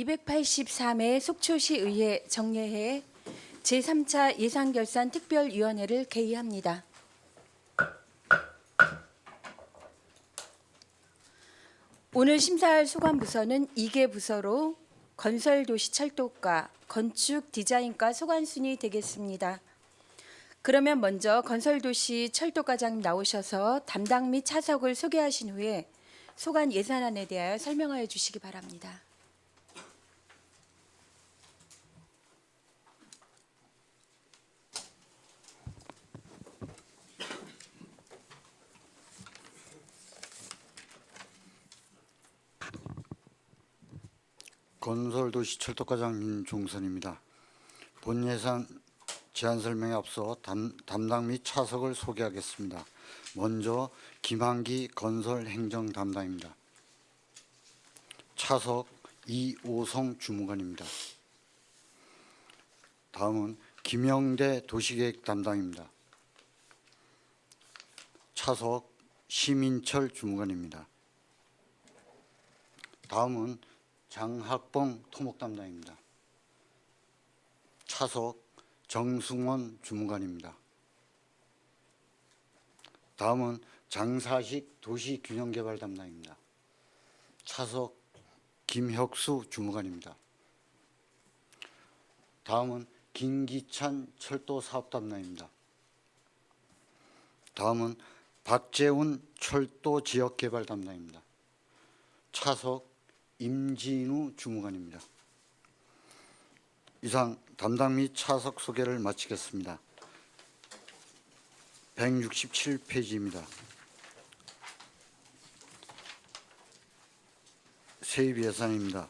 283회 속초시의회 정례회 제3차 예산결산특별위원회를 개의합니다. 오늘 심사할 소관부서는 2개 부서로 건설도시철도과, 건축디자인과 소관순이 되겠습니다. 그러면 먼저 건설도시철도과장님 나오셔서 담당 및 차석을 소개하신 후에 소관 예산안에 대하여 설명하여 주시기 바랍니다. 건설도시철도과장 민종선입니다. 본 예산 제안 설명에 앞서 담당 및 차석을 소개하겠습니다. 먼저 김한기 건설행정 담당입니다. 차석 이오성 주무관입니다. 다음은 김영대 도시계획 담당입니다. 차석 심인철 주무관입니다. 다음은 장학봉 토목 담당입니다. 차석 정승원 주무관입니다. 다음은 장사식 도시균형개발 담당입니다. 차석 김혁수 주무관입니다. 다음은 김기찬 철도사업 담당입니다. 다음은 박재훈 철도지역개발 담당입니다. 차석 임진우 주무관입니다. 이상 담당 및 차석 소개를 마치겠습니다. 167페이지입니다. 세입 예산입니다.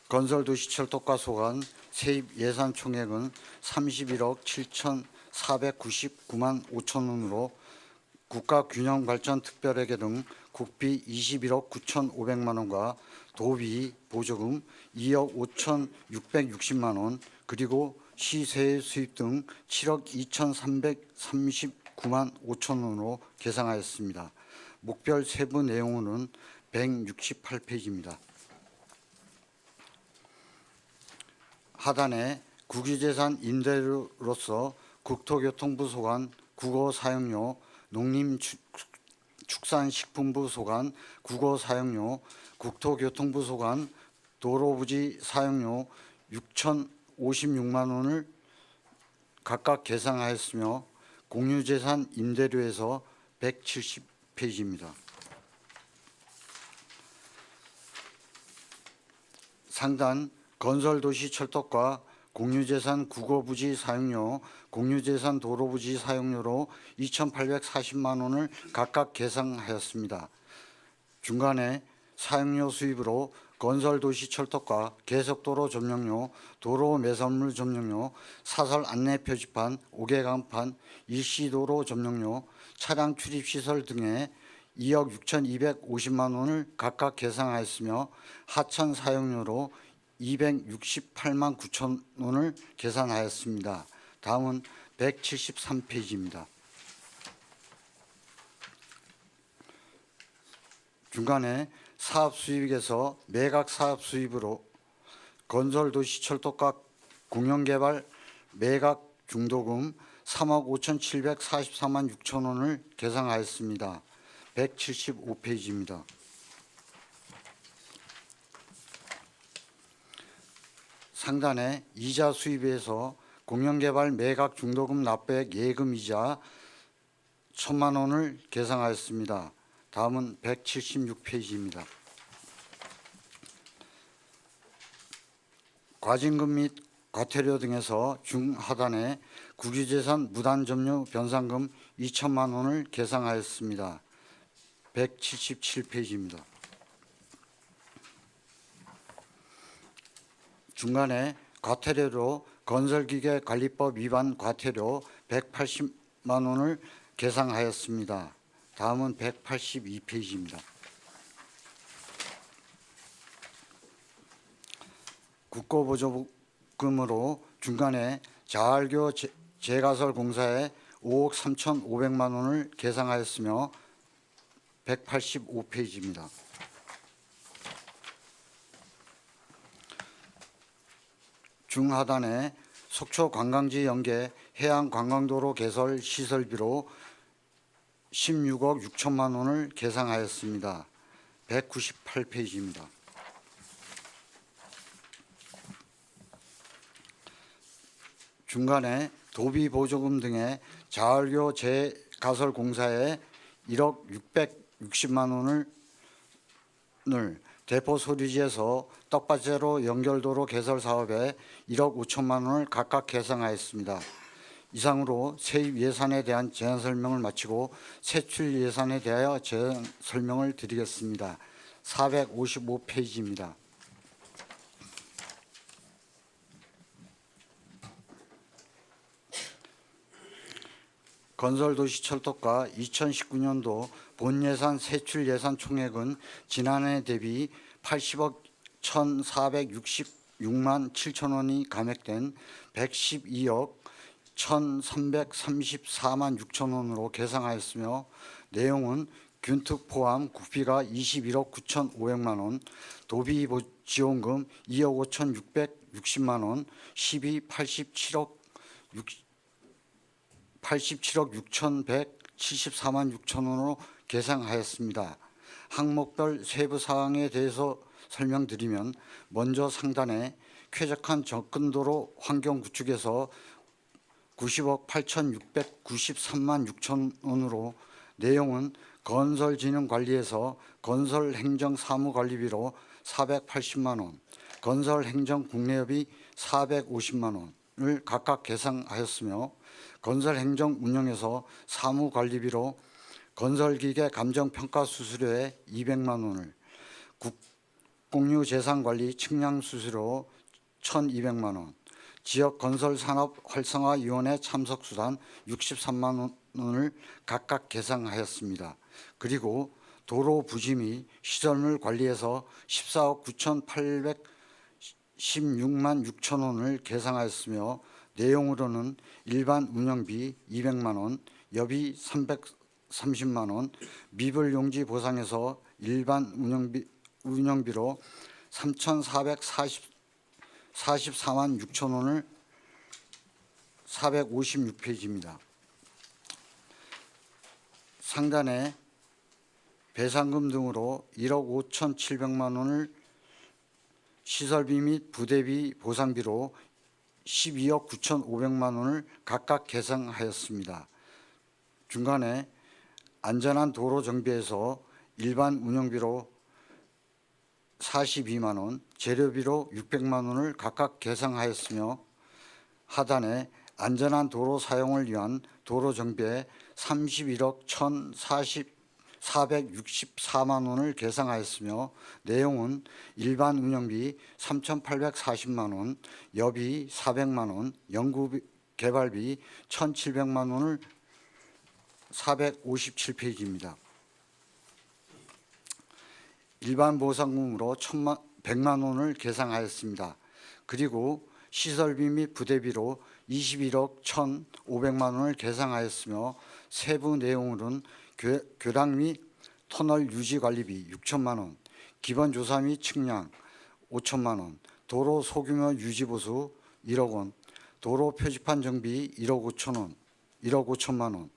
건설도시철도과 소관 세입 예산 총액은 31억 7,499만 5천 원으로 국가균형발전특별회계 등 국비 21억 9,500만 원과 도비 보조금 2억 5,660만 원 그리고 시세의 수입 등 7억 2,339만 5천 원으로 계상하였습니다. 목별 세부 내용은 168페이지입니다. 하단에 국유재산 임대료로서 국토교통부 소관 국어 사용료, 농림축산식품부 소관 국어 사용료, 국토교통부 소관 도로부지 사용료 6,056만 원을 각각 계상하였으며 공유재산 임대료에서 170페이지입니다. 상단 건설도시철도과 공유재산 국어부지 사용료, 공유재산 도로부지 사용료로 2,840만 원을 각각 계상하였습니다. 중간에 사용료 수입으로 건설도시철도과 계속도로 점용료, 도로 매설물 점용료, 사설 안내 표지판, 오개간판, 일시도로 점용료, 차량 출입시설 등에 2억 6,250만 원을 각각 계상하였으며 하천 사용료로 268만 9천 원을 계산하였습니다. 다음은 173페이지입니다. 중간에 사업 수입에서 매각 사업 수입으로 건설도시철도과 공영개발 매각 중도금 3억 5,744만 6천 원을 계상하였습니다. 175페이지입니다. 상단에 이자 수입에서 공영개발 매각 중도금 납부액 예금이자 1,000만 원을 계상하였습니다. 다음은 176페이지입니다. 과징금 및 과태료 등에서 중하단에 국유재산 무단점유 변상금 2천만 원을 계상하였습니다. 177페이지입니다. 중간에 과태료로 건설기계관리법 위반 과태료 180만 원을 계상하였습니다. 다음은 182페이지입니다. 국고보조금으로 중간에 자활교 재가설 공사에 5억 3,500만 원을 계상하였으며 185페이지입니다. 중하단에 속초 관광지 연계 해안 관광도로 개설 시설비로 16억 6천만 원을 계상하였습니다. 198페이지입니다. 중간에 도비 보조금 등의 자활교 재가설 공사에 1억 660만 원을 대포 소리지에서 떡밭제로 연결도로 개설 사업에 1억 5천만 원을 각각 계상하였습니다. 이상으로 세입 예산에 대한 제안 설명을 마치고 세출 예산에 대하여 제안 설명을 드리겠습니다. 455페이지입니다. 건설도시철도가 2019년도 본예산 세출 예산 총액은 지난해 대비 80억 1,466만 7천 원이 감액된 112억 1,334만 6천 원으로 계상하였으며 내용은 균특 포함 국비가 21억 9,500만 원, 도비 지원금 2억 5,660만 원, 시비 87억 6,174만 6천 원으로 계상하였습니다. 항목별 세부 사항에 대해서 설명드리면 먼저 상단에 쾌적한 접근도로 환경 구축에서 90억 8,693만 6천 원으로 내용은 건설진흥관리에서 건설행정사무관리비로 480만 원, 건설행정국내협이 450만 원을 각각 계상하였으며 건설행정운영에서 사무관리비로 건설기계 감정평가수수료에 200만 원을, 국공유재산관리 측량수수료 1,200만 원, 지역건설산업활성화위원회 참석수단 63만 원을 각각 계상하였습니다. 그리고 도로 부지 및 시설물 관리에서 14억 9,816만 6천 원을 계상하였으며 내용으로는 일반 운영비 200만 원, 여비 330만 원, 미불용지 보상에서 일반 운영비로 3,444만 6천 원을 456페이지입니다. 상단에 배상금 등으로 1억 5,700만 원을 시설비 및 부대비 보상비로 12억 9,500만 원을 각각 계상하였습니다. 중간에 안전한 도로 정비에서 일반 운영비로 42만 원, 재료비로 600만 원을 각각 계상하였으며 하단에 안전한 도로 사용을 위한 도로 정비에 31억 1,464만 원을 계상하였으며 내용은 일반 운영비 3,840만 원, 여비 400만 원, 연구 개발비 1,700만 원을 457페이지입니다. 일반 보상금으로 100만 원을 계상하였습니다. 그리고 시설비 및 부대비로 21억 1,500만 원을 계상하였으며 세부 내용으로는 교량 및 터널 유지 관리비 6천만 원, 기본 조사 및 측량 5천만 원, 도로 소규모 유지 보수 1억 원, 도로 표지판 정비 1억 5천만 원,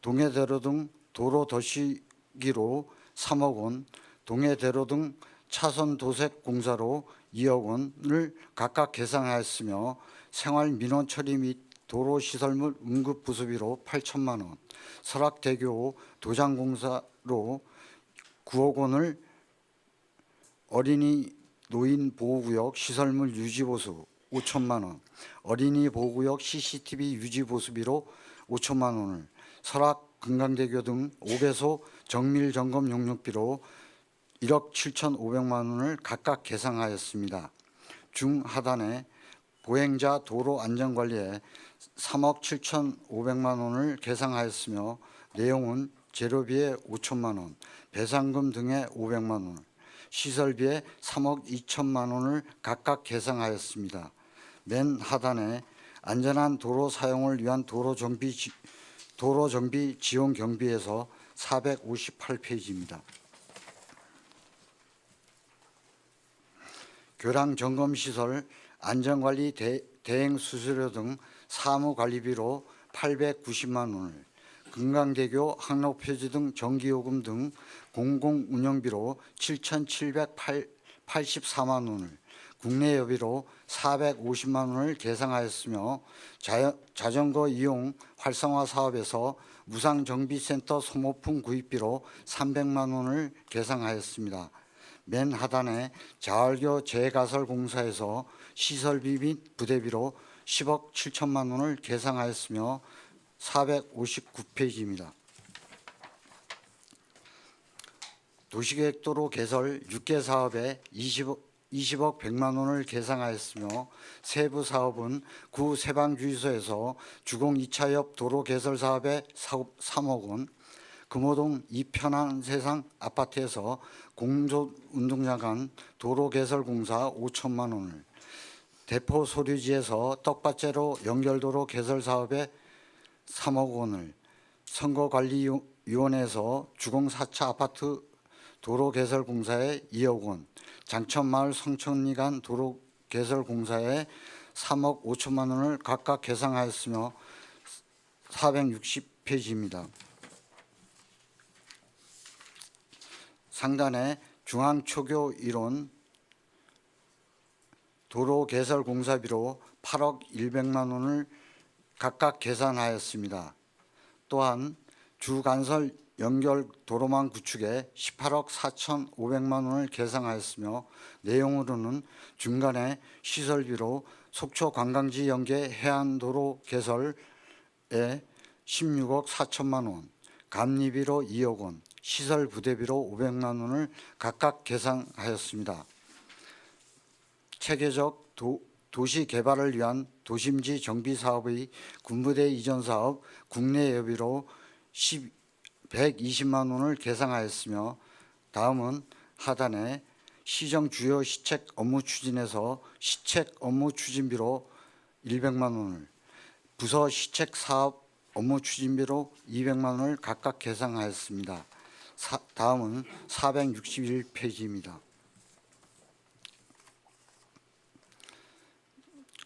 동해대로 등 도로 더시기로 3억 원, 동해대로 등 차선 도색 공사로 2억 원을 각각 계상하였으며 생활민원 처리 및 도로시설물 응급부수비로 8천만 원, 설악대교 도장공사로 9억 원을 어린이 노인 보호구역 시설물 유지보수 5천만 원, 어린이 보호구역 CCTV 유지보수비로 5천만 원을, 설악 금강대교 등 5개소 정밀점검 용역비로 1억 7,500만 원을 각각 계상하였습니다. 중하단에 보행자 도로 안전관리에 3억 7,500만 원을 계상하였으며 내용은 재료비에 5천만 원, 배상금 등에 500만 원, 시설비에 3억 2천만 원을 각각 계상하였습니다. 맨 하단에 안전한 도로 사용을 위한 도로 정비 지원 경비에서 458페이지입니다. 교량 점검 시설 안전관리 대행 수수료 등 사무관리비로 890만 원을, 금강대교 항로표지 등 전기요금 등 공공운영비로 7,784만 원을, 국내 여비로 450만 원을 계상하였으며 자전거 이용 활성화 사업에서 무상정비센터 소모품 구입비로 300만 원을 계상하였습니다. 맨 하단에 자활교 재가설공사에서 시설비 및 부대비로 10억 7천만 원을 계상하였으며 459페이지입니다. 도시계획도로 개설 6개 사업에 20억 100만 원을 계상하였으며 세부 사업은 구 세방주유소에서 주공 2차 옆 도로 개설 사업에 3억 원, 금호동 이편한 세상 아파트에서 공존운동장 간 도로 개설 공사 5천만 원을, 대포 소류지에서 떡밭제로 연결도로 개설 사업에 3억 원을, 선거관리위원회에서 주공 4차 아파트 도로 개설 공사에 2억 원, 장천마을 성천리 간 도로 개설 공사에 3억 5천만 원을 각각 계상하였으며 460페이지입니다. 상단에 중앙초교 1원 도로 개설 공사비로 8억 100만 원을 각각 계산하였습니다. 또한 주간설 연결 도로망 구축에 18억 4,500만 원을 계상하였으며 내용으로는 중간에 시설비로 속초 관광지 연계 해안도로 개설에 16억 4천만 원, 감리비로 2억 원, 시설 부대비로 500만 원을 각각 계상하였습니다. 체계적 도시 개발을 위한 도심지 정비 사업의 군부대 이전 사업 국내 여비로 120만 원을 계상하였으며 다음은 하단에 시정 주요 시책 업무 추진에서 시책 업무 추진비로 100만 원을, 부서 시책 사업 업무 추진비로 200만 원을 각각 계상하였습니다. 다음은 461페이지입니다.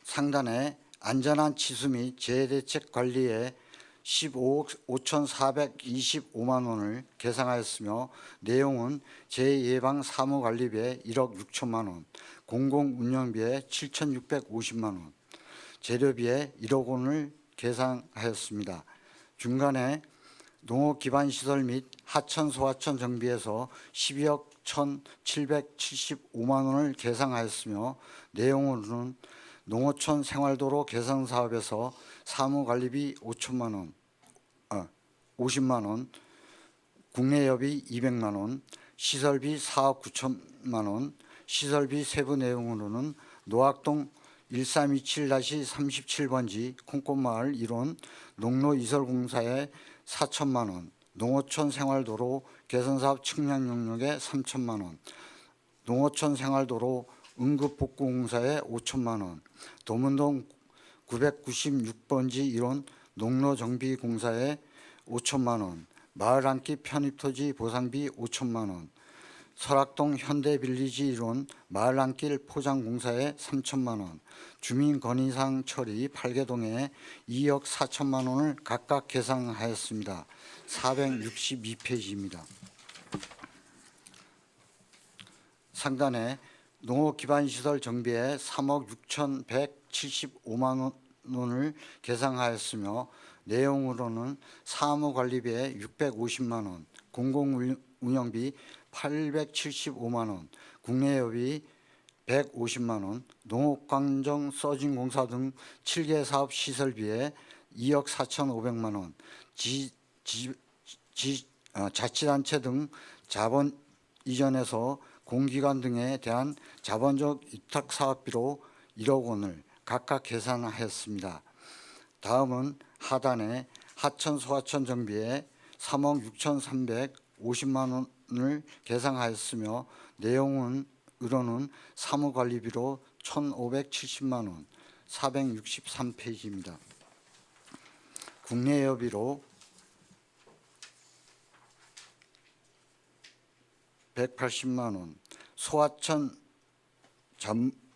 상단에 안전한 치수 및 재해대책 관리에 15억 5,425만 원을 계상하였으며 내용은 재예방 사무관리비에 1억 6천만 원, 공공운영비에 7,650만 원, 재료비에 1억 원을 계상하였습니다. 중간에 농업기반시설 및 하천 소하천 정비에서 12억 1,775만 원을 계상하였으며 내용으로는 농어촌 생활도로 개선 사업에서 사무관리비 50만 원, 국내 여비 200만 원, 시설비 4억 9천만 원, 시설비 세부 내용으로는 노학동 1327-37번지 콩꽃마을 1원 농로 이설공사에 4천만 원, 농어촌 생활도로 개선사업 측량 용역에 3천만 원, 농어촌 생활도로 응급복구공사에 5천만 원, 도문동 996번지 1원 농로정비공사에 5천만 원, 마을 한끼 편입토지 보상비 5천만 원, 설악동 현대빌리지 1원 마을 한길 포장공사에 3천만 원, 주민건의사항 처리 8개동에 2억 4천만 원을 각각 계상하였습니다. 462페이지입니다. 상단에 농업기반시설 정비에 3억 6,175만 원을 계상하였으며 내용으로는 사무관리비에 650만 원, 공공운영비 875만 원, 국내 여비 150만 원, 농업광정 서진공사 등 7개 사업 시설비에 2억 4,500만 원, 자치단체 등 자본 이전에서 공기관 등에 대한 자본적 위탁 사업비로 1억 원을 각각 계산하였습니다. 다음은 하단에 하천 소하천 정비에 3억 6,350만 원을 계상하였으며 내용은 으로는 사무관리비로 1,570만 원, 463페이지입니다. 국내 여비로 180만 원, 소하천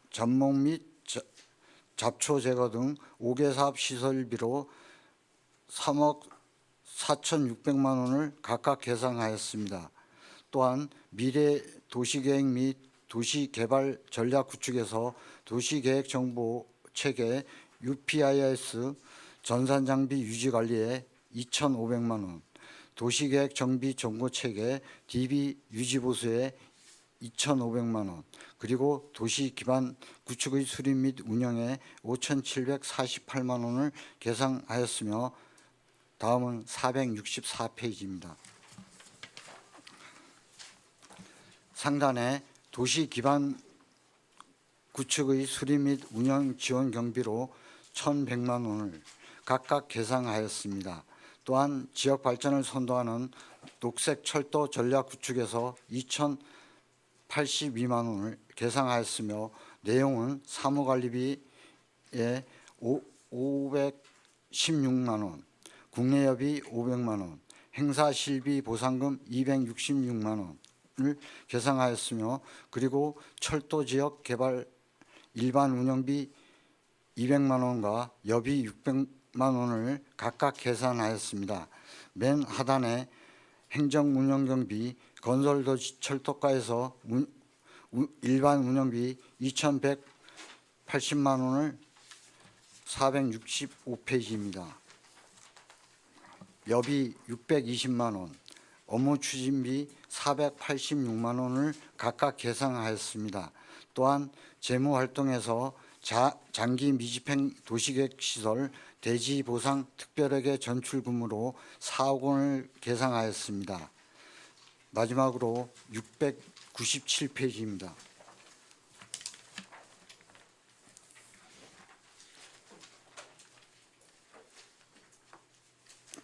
전목 및 잡초 제거 등 5개 사업 시설비로 3억 4,600만 원을 각각 계상하였습니다. 또한 미래 도시계획 및 도시개발 전략 구축에서 도시계획 정보 체계 UPIS 전산 장비 유지 관리에 2,500만 원, 도시계획 정비 정보 체계 DB 유지 보수에 2,500만 원, 그리고 도시 기반 구축의 수립 및 운영에 5,748만 원을 계상하였으며 다음은 464페이지입니다. 상단에 도시 기반 구축의 수립 및 운영 지원 경비로 1,100만 원을 각각 계상하였습니다. 또한 지역 발전을 선도하는 녹색 철도 전략 구축에서 2,082만 원을 계상하였으며 내용은 사무관리비에 516만 원, 국내여비 500만 원, 행사실비 보상금 266만 원을 계상하였으며 그리고 철도 지역 개발 일반 운영비 200만 원과 여비 600만 원을 각각 계산하였습니다. 맨 하단에 행정운영경비 건설도시 철도가에서 일반 운영비 2,180만 원을 465페이지입니다. 여비 620만 원, 업무 추진비 486만 원을 각각 계상하였습니다. 또한 재무활동에서 장기 미집행 도시계획 시설 대지 보상 특별회계 전출금으로 4억 원을 계상하였습니다. 마지막으로 697페이지입니다.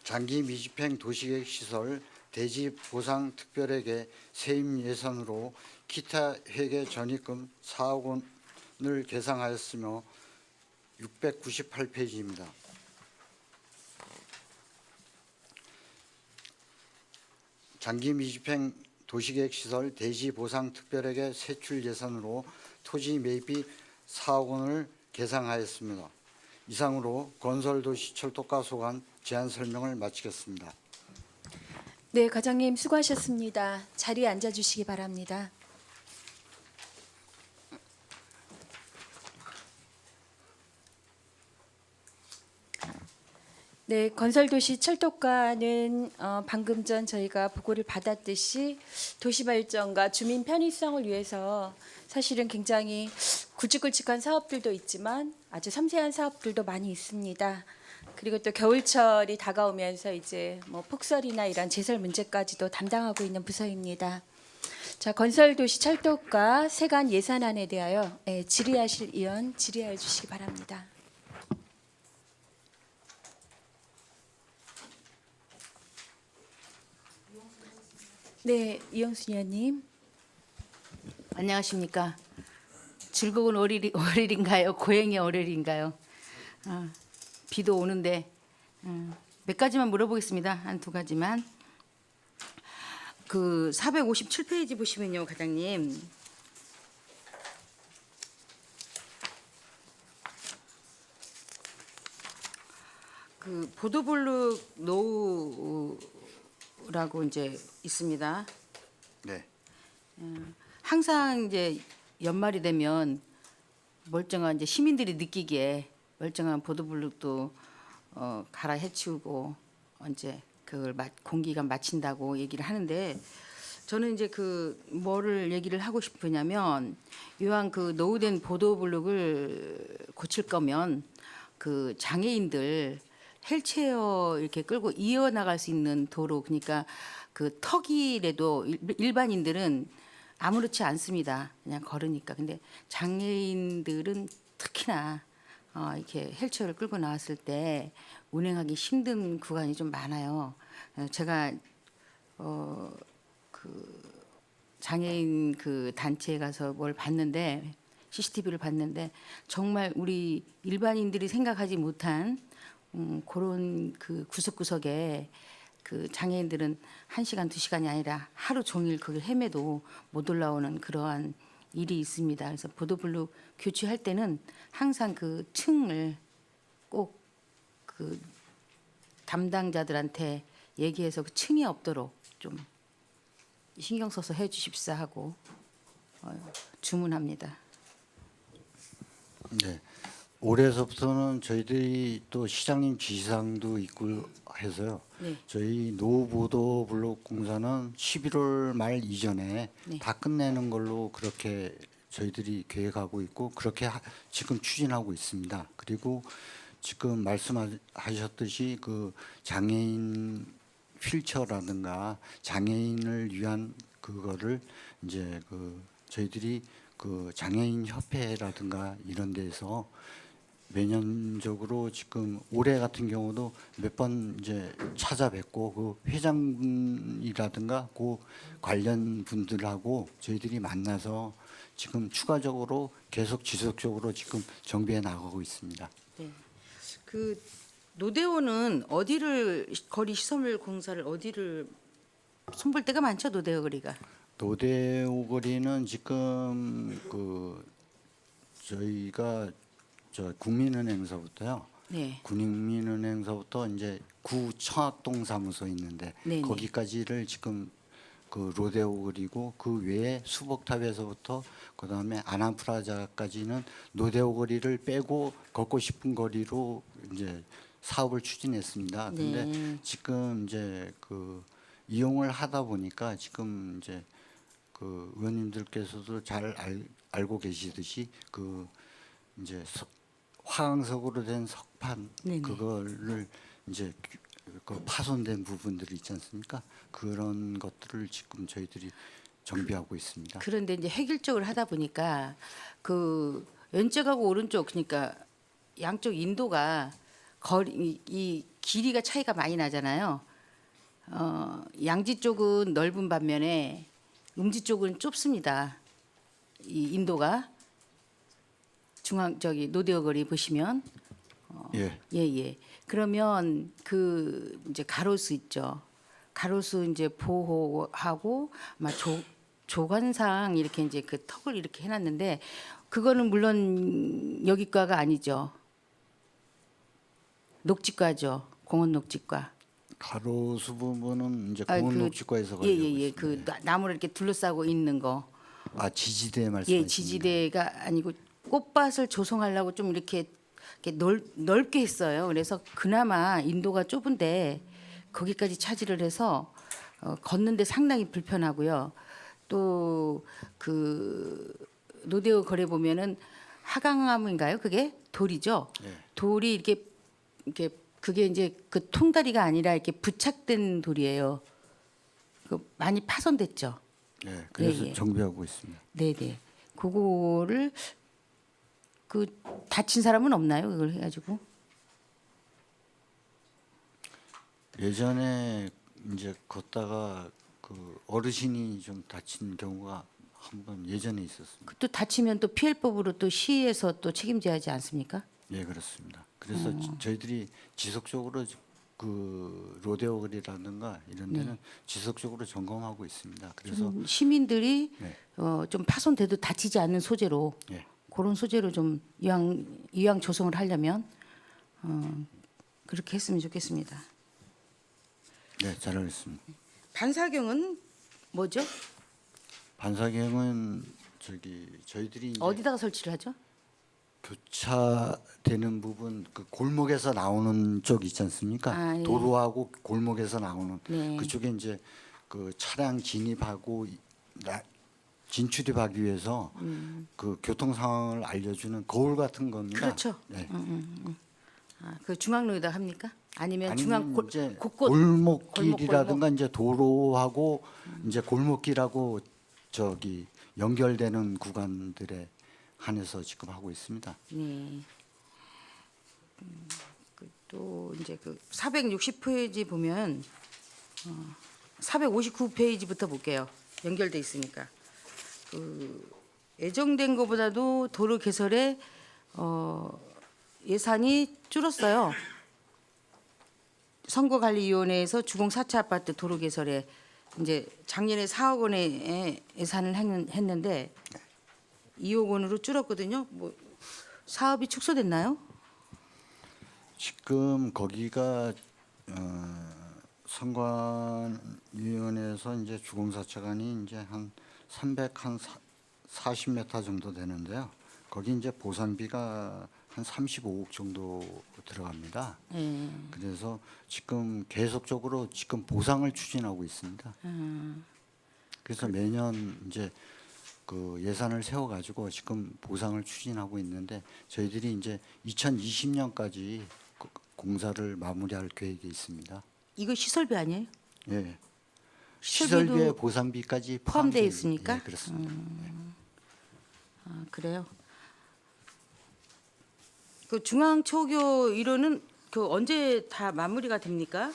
장기 미집행 도시계획 시설 대지 보상 특별회계 세입 예산으로 기타 회계 전입금 4억 원을 계상하였으며 698페이지입니다. 장기 미집행 도시계획 시설 대지 보상 특별회계 세출 예산으로 토지 매입비 4억 원을 계상하였습니다. 이상으로 건설도시 철도가 소관 제안 설명을 마치겠습니다. 네, 과장님 수고하셨습니다. 자리에 앉아 주시기 바랍니다. 네, 건설도시 철도가는 방금 전 저희가 보고를 받았듯이 도시발전과 주민 편의성을 위해서 사실은 굉장히 굵직굵직한 사업들도 있지만 아주 섬세한 사업들도 많이 있습니다. 그리고 또 겨울철이 다가오면서 이제 뭐 폭설이나 이런 제설 문제까지도 담당하고 있는 부서입니다. 자, 건설도시 철도가 세관 예산안에 대하여 질의하실 의원 질의해 주시기 바랍니다. 네, 이영순 의원님. 안녕하십니까. 즐거운 월요일인가요? 고행의 월요일인가요? 비도 오는데 몇 가지만 물어보겠습니다. 한 두 가지만. 그 457페이지 보시면요, 과장님. 그 보도블록 노후라고 이제 있습니다. 네. 항상 이제 연말이 되면 멀쩡한 이제 시민들이 느끼기에 멀쩡한 보도블록도 갈아 해치우고 이제 그걸 공기가 마친다고 얘기를 하는데 저는 이제 그 뭐를 얘기를 하고 싶으냐면 이왕 그 노후된 보도블록을 고칠 거면 그 장애인들 휠체어 이렇게 끌고 이어나갈 수 있는 도로 그러니까 그 턱이라도 일반인들은 아무렇지 않습니다. 그냥 걸으니까. 근데 장애인들은 특히나 이렇게 휠체어를 끌고 나왔을 때 운행하기 힘든 구간이 좀 많아요. 제가 그 장애인 그 단체에 가서 뭘 봤는데 CCTV를 봤는데 정말 우리 일반인들이 생각하지 못한 그런 그 구석구석에 그 장애인들은 1시간, 2시간이 아니라 하루 종일 거기 헤매도 못 올라오는 그러한 일이 있습니다. 그래서 보도블록 교체할 때는 항상 그 층을 꼭 그 담당자들한테 얘기해서 그 층이 없도록 좀 신경 써서 해주십사 하고 주문합니다. 네. 올해서부터는 저희들이 또 시장님 지시사항도 있고 해서요. 네. 저희 노보도 블록 공사는 11월 말 이전에 네. 다 끝내는 걸로 그렇게 저희들이 계획하고 있고 그렇게 지금 추진하고 있습니다. 그리고 지금 말씀하셨듯이 그 장애인 휠체어라든가 장애인을 위한 그거를 이제 그 저희들이 그 장애인 협회라든가 이런 데서 매년적으로 지금 올해 같은 경우도 몇 번 이제 찾아뵙고 그 회장이라든가 그 관련 분들하고 저희들이 만나서 지금 추가적으로 계속 지속적으로 지금 정비해 나가고 있습니다. 네. 그 노대호는 어디를 거리 시설물 공사를 어디를 손볼 때가 많죠, 노대호 거리가. 노대오 거리는 지금 그 저희가 저 국민은행서부터요. 네. 국민은행서부터 이제 구 청학동 사무소 있는데 네네. 거기까지를 지금 그 로데오 거리고 그 외에 수복탑에서부터 그다음에 아나프라자까지는 노데오 거리를 빼고 걷고 싶은 거리로 이제 사업을 추진했습니다. 근데 네. 지금 이제 그 이용을 하다 보니까 지금 이제 그 의원님들께서도 잘 알고 계시듯이 그 이제 화강석으로 된 석판 네네. 그거를 이제 그 파손된 부분들이 있지 않습니까? 그런 것들을 지금 저희들이 정비하고 있습니다. 그런데 이제 획일적으로 하다 보니까 그 왼쪽하고 오른쪽 그러니까 양쪽 인도가 거리 이 길이가 차이가 많이 나잖아요. 양지 쪽은 넓은 반면에 음지 쪽은 좁습니다. 이 인도가 중앙 저기 노대어 거리 보시면 예, 예. 그러면 그 이제 가로수 있죠. 가로수 이제 보호하고 아마 조관상 이렇게 이제 그 턱을 이렇게 해놨는데 그거는 물론 여기과가 아니죠. 녹지과죠. 공원 녹지과. 가로수 부분은 이제 아, 공원녹지과에서 관리하고 예예예. 있습니다. 그 나무를 이렇게 둘러싸고 있는 거. 아 지지대 말씀하시는 예, 지지대가 아니고 꽃밭을 조성하려고 좀 이렇게 넓게 했어요. 그래서 그나마 인도가 좁은데 거기까지 차지를 해서 걷는데 상당히 불편하고요. 또 그 노대오 거래 보면은 하강암인가요? 그게 돌이죠. 네. 돌이 이렇게 그게 이제 그 통다리가 아니라 이렇게 부착된 돌이에요. 그 많이 파손됐죠. 네, 그래서 예. 정비하고 있습니다. 네네. 그거를 그 다친 사람은 없나요? 그걸 해가지고. 예전에 이제 걷다가 그 어르신이 좀 다친 경우가 한 번 예전에 있었습니다. 또 다치면 또 피해법으로 또 시에서 또 책임져야 하지 않습니까? 예, 그렇습니다. 그래서 저희들이 지속적으로 그 로데오 거리라든가 이런 데는 지속적으로 점검하고 있습니다. 그래서 좀 시민들이 네. 좀 파손돼도 다치지 않는 소재로 예, 그런 소재로 좀 이왕 조성을 하려면 그렇게 했으면 좋겠습니다. 네, 잘하겠습니다. 반사경은 뭐죠? 반사경은 저희들이 이제 어디다가 설치를 하죠? 교차되는 부분 그 골목에서 나오는 쪽 있지 않습니까? 아, 예. 도로하고 골목에서 나오는 네. 그쪽에 이제 그 차량 진입하고 진출입하기 위해서 그 교통 상황을 알려주는 거울 같은 겁니다. 그렇죠. 네. 그 중앙로에다 합니까? 아니면 아니면 중앙 이제 곳곳 골목길이라든가 이제 도로하고 이제 골목길하고 저기 연결되는 구간들에 한해서 지금 하고 있습니다. 네. 또 이제 그 460페이지 보면 459페이지부터 볼게요. 연결돼 있으니까 그 예정된 것보다도 도로 개설에 예산이 줄었어요. 선거관리위원회에서 주공 4차 아파트 도로 개설에 이제 작년에 4억 원의 예산을 했는데 2억 원으로 줄었거든요. 뭐 사업이 축소됐나요? 지금 거기가 선관위원회에서 이제 주공사차관이 이제 한 40m 정도 되는데요. 거기 이제 보상비가 한 35억 정도 들어갑니다. 그래서 지금 계속적으로 지금 보상을 추진하고 있습니다. 그래서 매년 이제 그 예산을 세워 가지고 지금 보상을 추진하고 있는데 저희들이 이제 2020년까지 공사를 마무리할 계획이 있습니다. 이거 시설비 아니에요? 예. 시설비도 시설비의 보상비까지 포함되어 포함되어 있습니까? 예, 그렇습니다. 아, 그래요. 그 중앙초교 1호는 그 언제 다 마무리가 됩니까?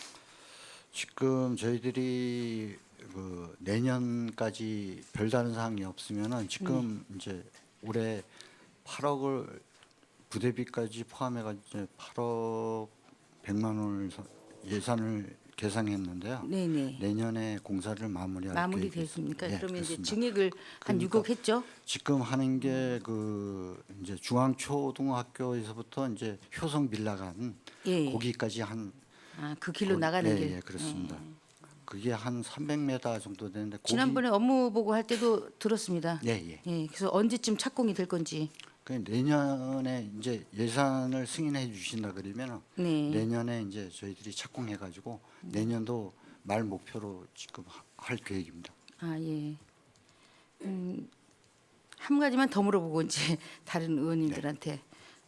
지금 저희들이 그 내년까지 별다른 사항이 없으면은 지금 이제 올해 8억을 부대비까지 포함해가지고 이제 8억 100만 원을 예산을 계상했는데요. 네네. 내년에 공사를 마무리할 마무리 계획이 됐습니까? 있습니다. 예, 그러면 이제 그렇습니다. 증액을 한 그러니까 6억 했죠? 지금 하는 게 그 이제 중앙초등학교에서부터 이제 효성 빌라간 예. 거기까지 한 아, 그 길로 나가는 예, 길. 예, 그렇습니다. 그게 한 300m 정도 되는데 지난번에 업무 보고 할 때도 들었습니다. 예, 예. 예, 그래서 언제쯤 착공이 될 건지. 그 내년에 이제 예산을 승인해 주신다 그러면 네. 내년에 이제 저희들이 착공해 가지고 내년도 말 목표로 지금 할 계획입니다. 아, 예. 한 가지만 더 물어보고 이제 다른 의원님들한테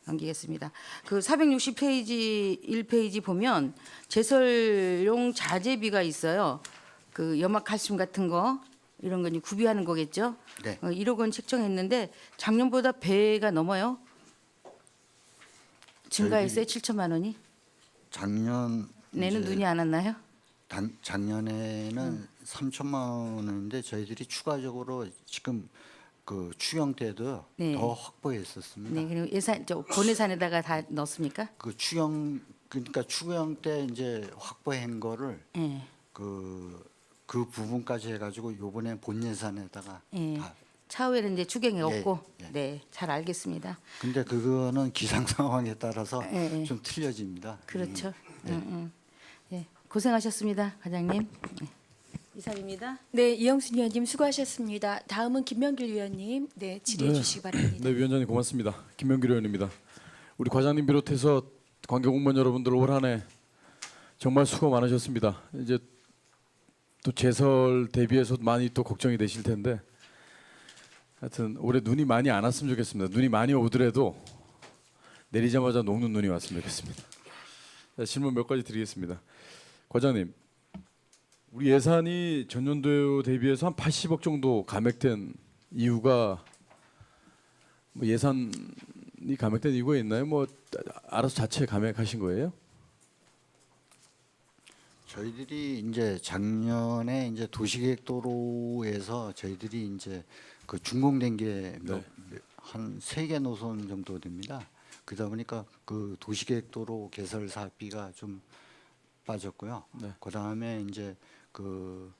넘기겠습니다. 그 460페이지 1페이지 보면 제설용 자재비가 있어요. 그 염화 칼슘 같은 거 이런 거 이제 구비하는 거겠죠? 네. 1억 원 책정했는데 작년보다 배가 넘어요. 증가했어요? 7천만 원이? 작년 내는 이제 눈이 안 왔나요? 작년에는 3천만 원인데 저희들이 추가적으로 지금 그 추경 때도 네. 더 확보했었습니다. 네, 그리고 예산 저 본예산에다가 다 넣습니까? 그 추경 그러니까 추경 때 이제 확보한 거를 예. 그 부분까지 해가지고 요번에 본 예산에다가 예. 다. 차후에는 이제 추경이 예, 없고, 예. 네, 잘 알겠습니다. 근데 그거는 기상 상황에 따라서 예, 예. 좀 틀려집니다. 그렇죠. 네. 예, 고생하셨습니다, 과장님. 네. 이상입니다. 네, 이영순 위원님 수고하셨습니다. 다음은 김명길 위원님 질의해 주시기 바랍니다. 네, 위원장님 고맙습니다. 김명길 의원입니다. 우리 과장님 비롯해서 관계 공무원 여러분들 올 한 해 정말 수고 많으셨습니다. 이제 또 제설 대비해서 많이 또 걱정이 되실 텐데, 하여튼 올해 눈이 많이 안 왔으면 좋겠습니다. 눈이 많이 오더라도 내리자마자 녹는 눈이 왔으면 좋겠습니다. 자, 질문 몇 가지 드리겠습니다. 과장님, 우리 예산이 전년도 대비해서 한 80억 정도 감액된 이유가 뭐 예산이 감액된 이유가 있나요? 뭐 알아서 자체 감액하신 거예요? 저희들이 이제 작년에 이제 도시계획도로에서 저희들이 이제 그 준공된 게 한 세 개 노선 정도 됩니다. 그러다 보니까 그 도시계획도로 개설 사업비가 좀 빠졌고요. 네. 그다음에 이제 그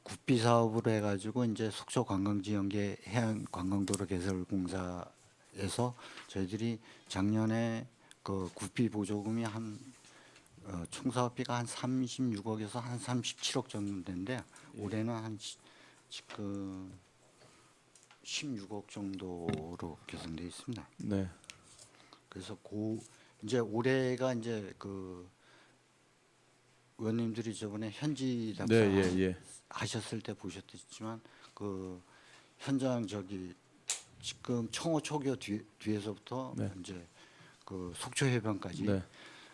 국비 사업으로 해가지고 이제 속초 관광지 연계 해안 관광도로 개설 공사에서 저희들이 작년에 그 국비 보조금이 한 총 사업비가 한 36억에서 한 37억 정도 되는데 올해는 한 지금 16억 정도로 계산돼 있습니다. 네. 그래서 이제 올해가 이제 그 의원님들이 저번에 현지 답사 네, 예, 예. 하셨을 때 보셨겠지만 그 현장 저기 지금 청호 초교 뒤에서부터 네. 이제 그 속초 해변까지 네.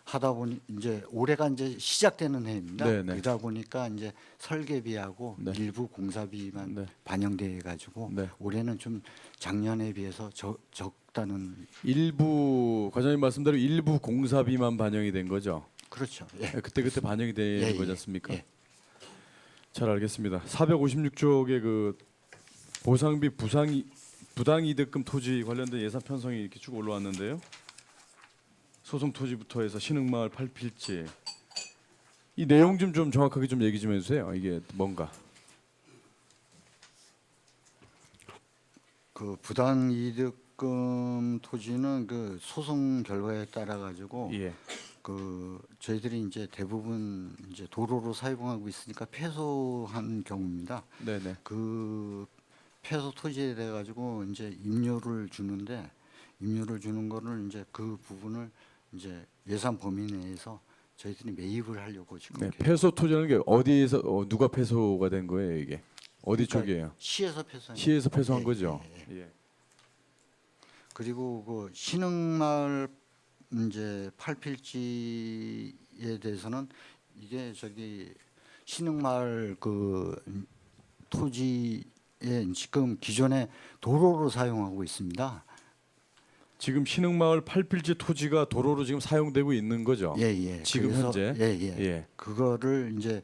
하다 보니 이제 올해가 이제 시작되는 해입니다. 네, 네. 그러다 보니까 이제 설계비하고 네. 일부 공사비만 네. 반영돼 가지고 네. 올해는 좀 작년에 비해서 적다는 일부 과장님 말씀대로 일부 공사비만 반영이 된 거죠. 그렇죠. 예. 그때 반영이 되는 예, 거지 예, 않습니까? 예. 잘 알겠습니다. 456쪽의 그 보상비 부당이득금 토지 관련된 예산 편성이 이렇게 쭉 올라왔는데요. 소송 토지부터 해서 신흥마을 8필지 이 내용 좀 정확하게 좀 얘기 좀 해주세요. 이게 뭔가? 그 부당 이득금 토지는 그 소송 결과에 따라 가지고 예. 그 저희들이 이제 대부분 이제 도로로 사용하고 있으니까 패소한 경우입니다. 네네. 그 폐소 토지에 대해 가지고 이제 임료를 주는데 임료를 주는 거를 이제 그 부분을 이제 예산 범위 내에서 저희들이 매입을 하려고 지금 네, 계획- 폐소 토지라는 게 어디에서 누가 폐소가 된 거예요 이게? 어디 그러니까 쪽이에요? 시에서 패소한 시에서 폐소한 예, 거죠. 예, 예. 예. 그리고 그 신흥마을 이제 팔필지에 대해서는 이게 저기 신흥마을 그 토지에 지금 기존에 도로로 사용하고 있습니다. 지금 신흥마을 팔필지 토지가 도로로 지금 사용되고 있는 거죠. 예, 예. 지금 그래서 현재. 예, 예. 예. 그거를 이제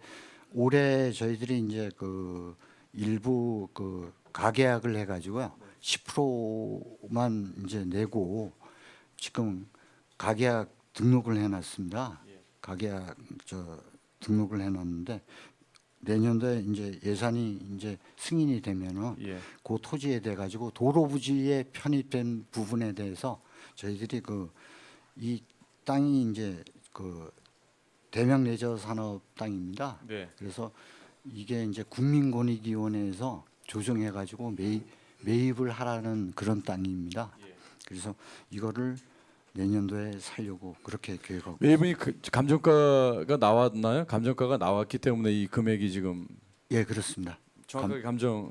올해 저희들이 이제 그 일부 그 가계약을 해 가지고요. 10%만 이제 내고 지금 가계약 등록을 해 놨습니다. 가계약 등록을 해 놨는데 내년도에 이제 예산이 이제 승인이 되면은 예. 그 토지에 대해 가지고 도로 부지에 편입된 부분에 대해서 저희들이 그 이 땅이 이제 그 대명 레저 산업 땅입니다. 네. 그래서 이게 이제 국민권익위원회에서 조정해 가지고 매입을 하라는 그런 땅입니다. 그래서 이거를 내년도에 살려고 그렇게 계획하고 매입이 그 감정가가 나왔나요? 감정가가 나왔기 때문에 이 금액이 지금 예 그렇습니다. 정확하게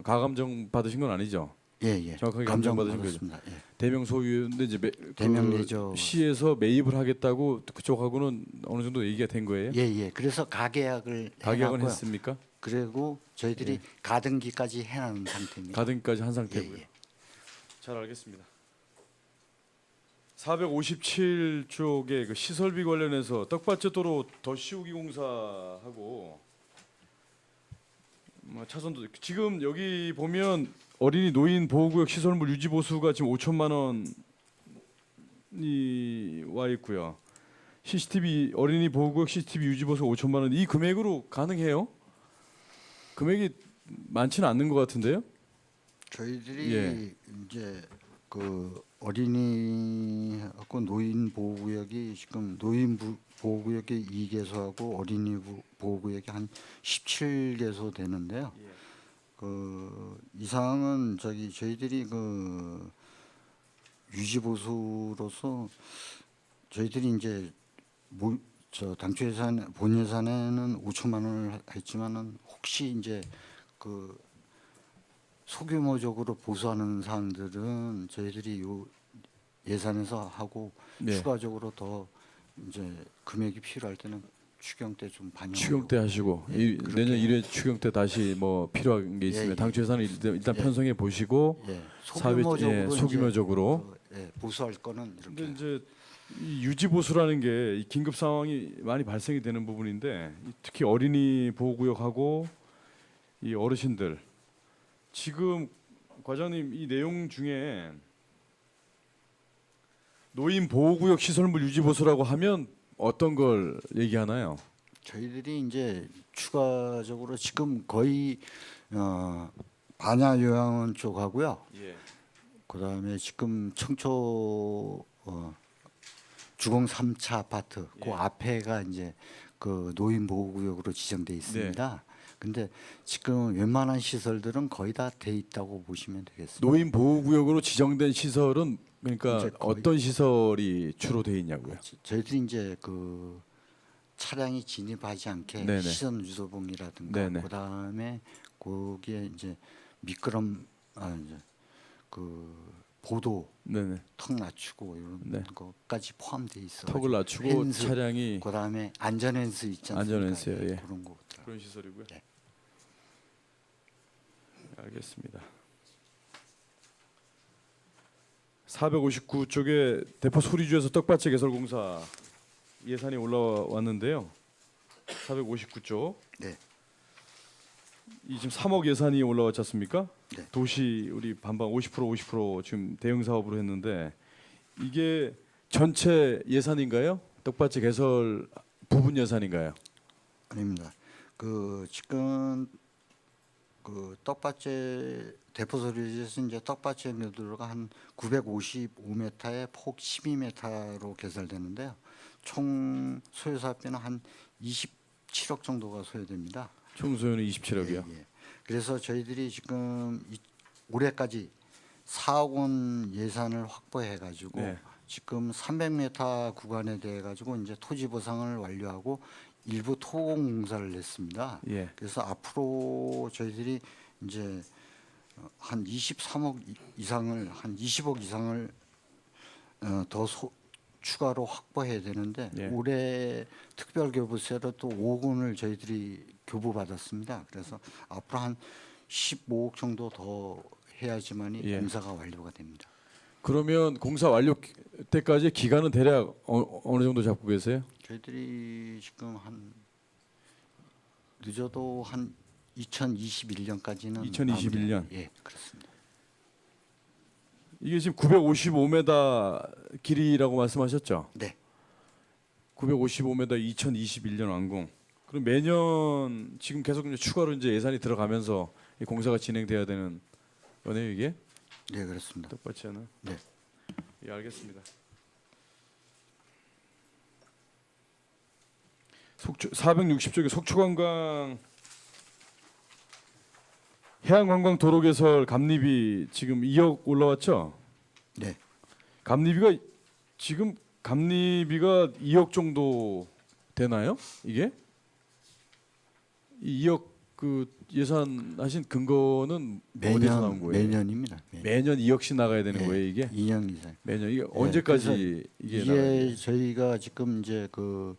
가감정 받으신 건 아니죠? 예예 정확하게 감정 감정 받으신 받았습니다. 예. 대명 소유인데 이제 대명 그 레저 시에서 매입을 하겠다고 그쪽하고는 어느 정도 얘기가 된 거예요? 예예 그래서 가계약을 가격은 해놨고요. 했습니까? 그리고 저희들이 가등기까지 해놓은 상태입니다. 가등기까지 한 상태고요. 예, 예. 잘 알겠습니다. 457쪽에 그 시설비 관련해서 떡밭제 도로 더씌우기 공사하고 차선도 지금 여기 보면 어린이 노인 보호구역 시설물 유지 보수가 지금 5천만 원이 와 있고요. CCTV 어린이 보호구역 CCTV 유지 보수 5천만 원 이 금액으로 가능해요? 금액이 많지는 않는 것 같은데요? 저희들이 예. 이제 그 어린이하고 노인 보호구역이 지금 노인 보호구역이 2개소하고 어린이 보호구역이 한 17개소 되는데요. 그 이상은 저희들이 그 유지 보수로서 저희들이 이제 당초 예산 본 예산에는 5천만 원을 했지만은 혹시 이제 그 소규모적으로 보수하는 사항들은 저희들이 요 예산에서 하고 네. 추가적으로 더 이제 금액이 필요할 때는 추경 때 좀 반영. 추경 때 하시고 예, 그렇게. 내년 1회 추경 때 다시 뭐 필요한 게 있으면 예, 당초 예산을 일단 예. 편성해 보시고 예, 사회- 소규모적으로 소규모적으로. 보수할 거는 근데 이렇게. 이제 이 유지 보수라는 게 이 긴급 상황이 많이 발생이 되는 부분인데 특히 어린이 보호구역하고 이 어르신들 지금 과장님 이 내용 중에 노인 보호구역 시설물 유지 보수라고 하면 어떤 걸 얘기하나요? 저희들이 이제 추가적으로 지금 거의 반야 요양원 쪽하고요. 예. 그다음에 지금 청초 주공 3차 아파트 그 예. 앞에가 이제 그 노인 보호구역으로 지정돼 있습니다. 근데 지금 웬만한 시설들은 거의 다 돼 있다고 보시면 되겠습니다. 노인 보호구역으로 지정된 시설은 그러니까 이제 거의- 어떤 시설이 주로 돼 있냐고요? 저희들이 이제 그 차량이 진입하지 않게 네네. 시선 유도봉이라든가 네네. 그다음에 거기에 이제 미끄럼 이제 그 보도 네네. 턱 낮추고 이런 네. 것까지 포함돼 있어. 턱을 낮추고 펜스, 차량이 그다음에 안전펜스 있지 않습니까? 안전펜스요, 예. 그런 것들. 그런 시설이고요. 네. 알겠습니다. 459쪽에 대포 소리주에서 떡밭제 개설 공사 예산이 올라왔는데요. 459쪽. 네. 이 지금 3억 예산이 올라왔지 않습니까? 네. 도시 우리 반반 50% 지금 대응 사업으로 했는데 이게 전체 예산인가요? 떡밭제 개설 부분 예산인가요? 아닙니다. 그 지금 그 떡밭제 대포소리지에서 이제 떡받치 연결도로가 한 955m에 폭 12m로 개설되는데요. 총 소요 사업비는 한 27억 정도가 소요됩니다. 총 소요는 27억이요. 예. 그래서 저희들이 지금 올해까지 4억 원 예산을 확보해 가지고 네. 지금 300m 구간에 대해 가지고 이제 토지 보상을 완료하고 일부 토공 공사를 했습니다. 예. 그래서 앞으로 저희들이 이제 한 23억 이상을 한 20억 이상을 더 추가로 확보해야 되는데 예. 올해 특별 교부세로 또 5억 원을 저희들이 교부받았습니다. 그래서 앞으로 한 15억 정도 더 해야지만이 예. 공사가 완료가 됩니다. 그러면 공사 완료 때까지 기간은 대략 어느 정도 잡고 계세요? 저희들이 지금 한 늦어도 한 2021년까지는 2021년. 예, 그렇습니다. 이게 지금 955m 길이라고 말씀하셨죠? 네. 955m 2021년 완공. 그럼 매년 지금 계속 이제 추가로 이제 예산이 들어가면서 이 공사가 진행돼야 되는 거네요, 이게? 네, 그렇습니다. 똑같이 하나? 네. 예, 알겠습니다. 속초 460쪽에 속초관광 해양관광 도로 개설 감리비 지금 2억 올라왔죠? 네. 감리비가 지금 감리비가 2억 정도 되나요? 이게? 이 2억 그 예산하신 근거는 어디서 나온 거예요? 매년입니다. 매년 2억씩 나가야 되는 예, 거예요, 이게? 2년 이상. 매년 이게 그래서 언제까지 이게 나가요? 이게 저희가 지금 이제 그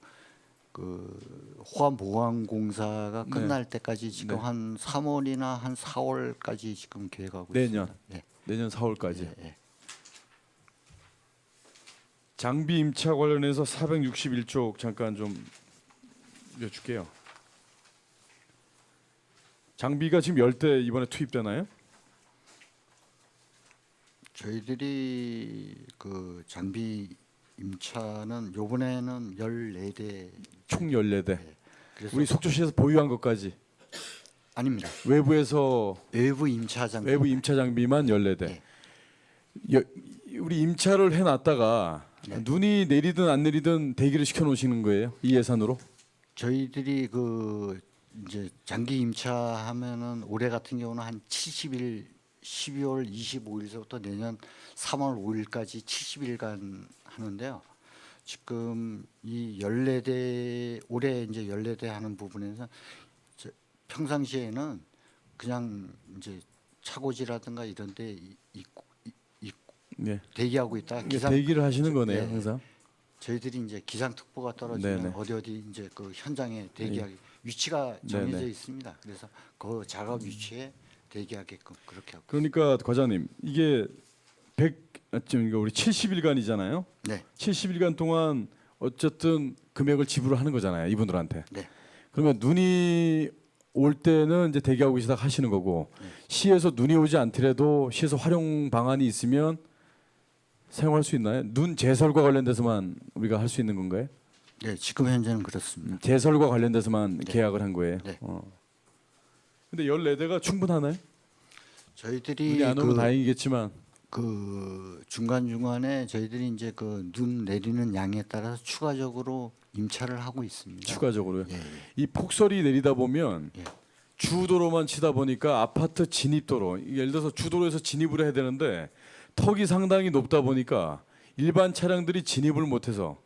호암 보강 공사가 네. 끝날 때까지 지금 네. 한 3월이나 한 4월까지 지금 계획하고 내년. 있습니다. 네. 내년 4월까지. 예, 예. 장비 임차 관련해서 461쪽 잠깐 좀 여쭐게요. 장비가 지금 10대 이번에 투입되나요? 저희들이 그 장비 임차는 요번에는 14대 총 14대. 그래서 우리 속초시에서 보유한 것까지 아닙니다. 외부에서 외부 임차 장비 외부 임차 장비만 14대. 네. 우리 임차를 해 놨다가 네. 눈이 내리든 안 내리든 대기를 시켜 놓으시는 거예요? 이 예산으로? 저희들이 그 이제 장기 임차하면은 올해 같은 경우는 한 70일 12월 25일서부터 내년 3월 5일까지 70일간 하는데요. 지금 이 14대 올해 이제 14대 하는 부분에서 평상시에는 그냥 이제 차고지라든가 이런 데 있고 네. 대기하고 있다. 이게 대기를 하시는 거네요, 네. 항상. 저희들이 이제 기상특보가 떨어지면 네네. 어디 이제 그 현장에 대기하기 위치가 정해져 네네. 있습니다. 그래서 그 작업 위치에 대기하게끔 그렇게 하고. 그러니까 과장님 이게 100 지금 이거 우리 70일간이잖아요. 네, 70일간 동안 어쨌든 금액을 지불하는 거잖아요, 이분들한테. 네, 그러면 눈이 올 때는 이제 대기하고 시작하시는 거고 네. 시에서 눈이 오지 않더라도 시에서 활용 방안이 있으면 사용할 수 있나요? 눈 제설과 관련돼서만 우리가 할 수 있는 건가요? 네. 지금 현재는 그렇습니다. 제설과 관련돼서만 네. 계약을 한 거예요. 네. 근데 14대가 충분하나요? 저희들이 눈이 안 오면 다행이겠지만 그 중간 중간에 저희들이 이제 그 눈 내리는 양에 따라서 추가적으로 임차를 하고 있습니다. 추가적으로요. 예, 예. 이 폭설이 내리다 보면 예. 주도로만 치다 보니까 아파트 진입도로 이게 예를 들어서 주도로에서 진입을 해야 되는데 턱이 상당히 높다 보니까 일반 차량들이 진입을 못해서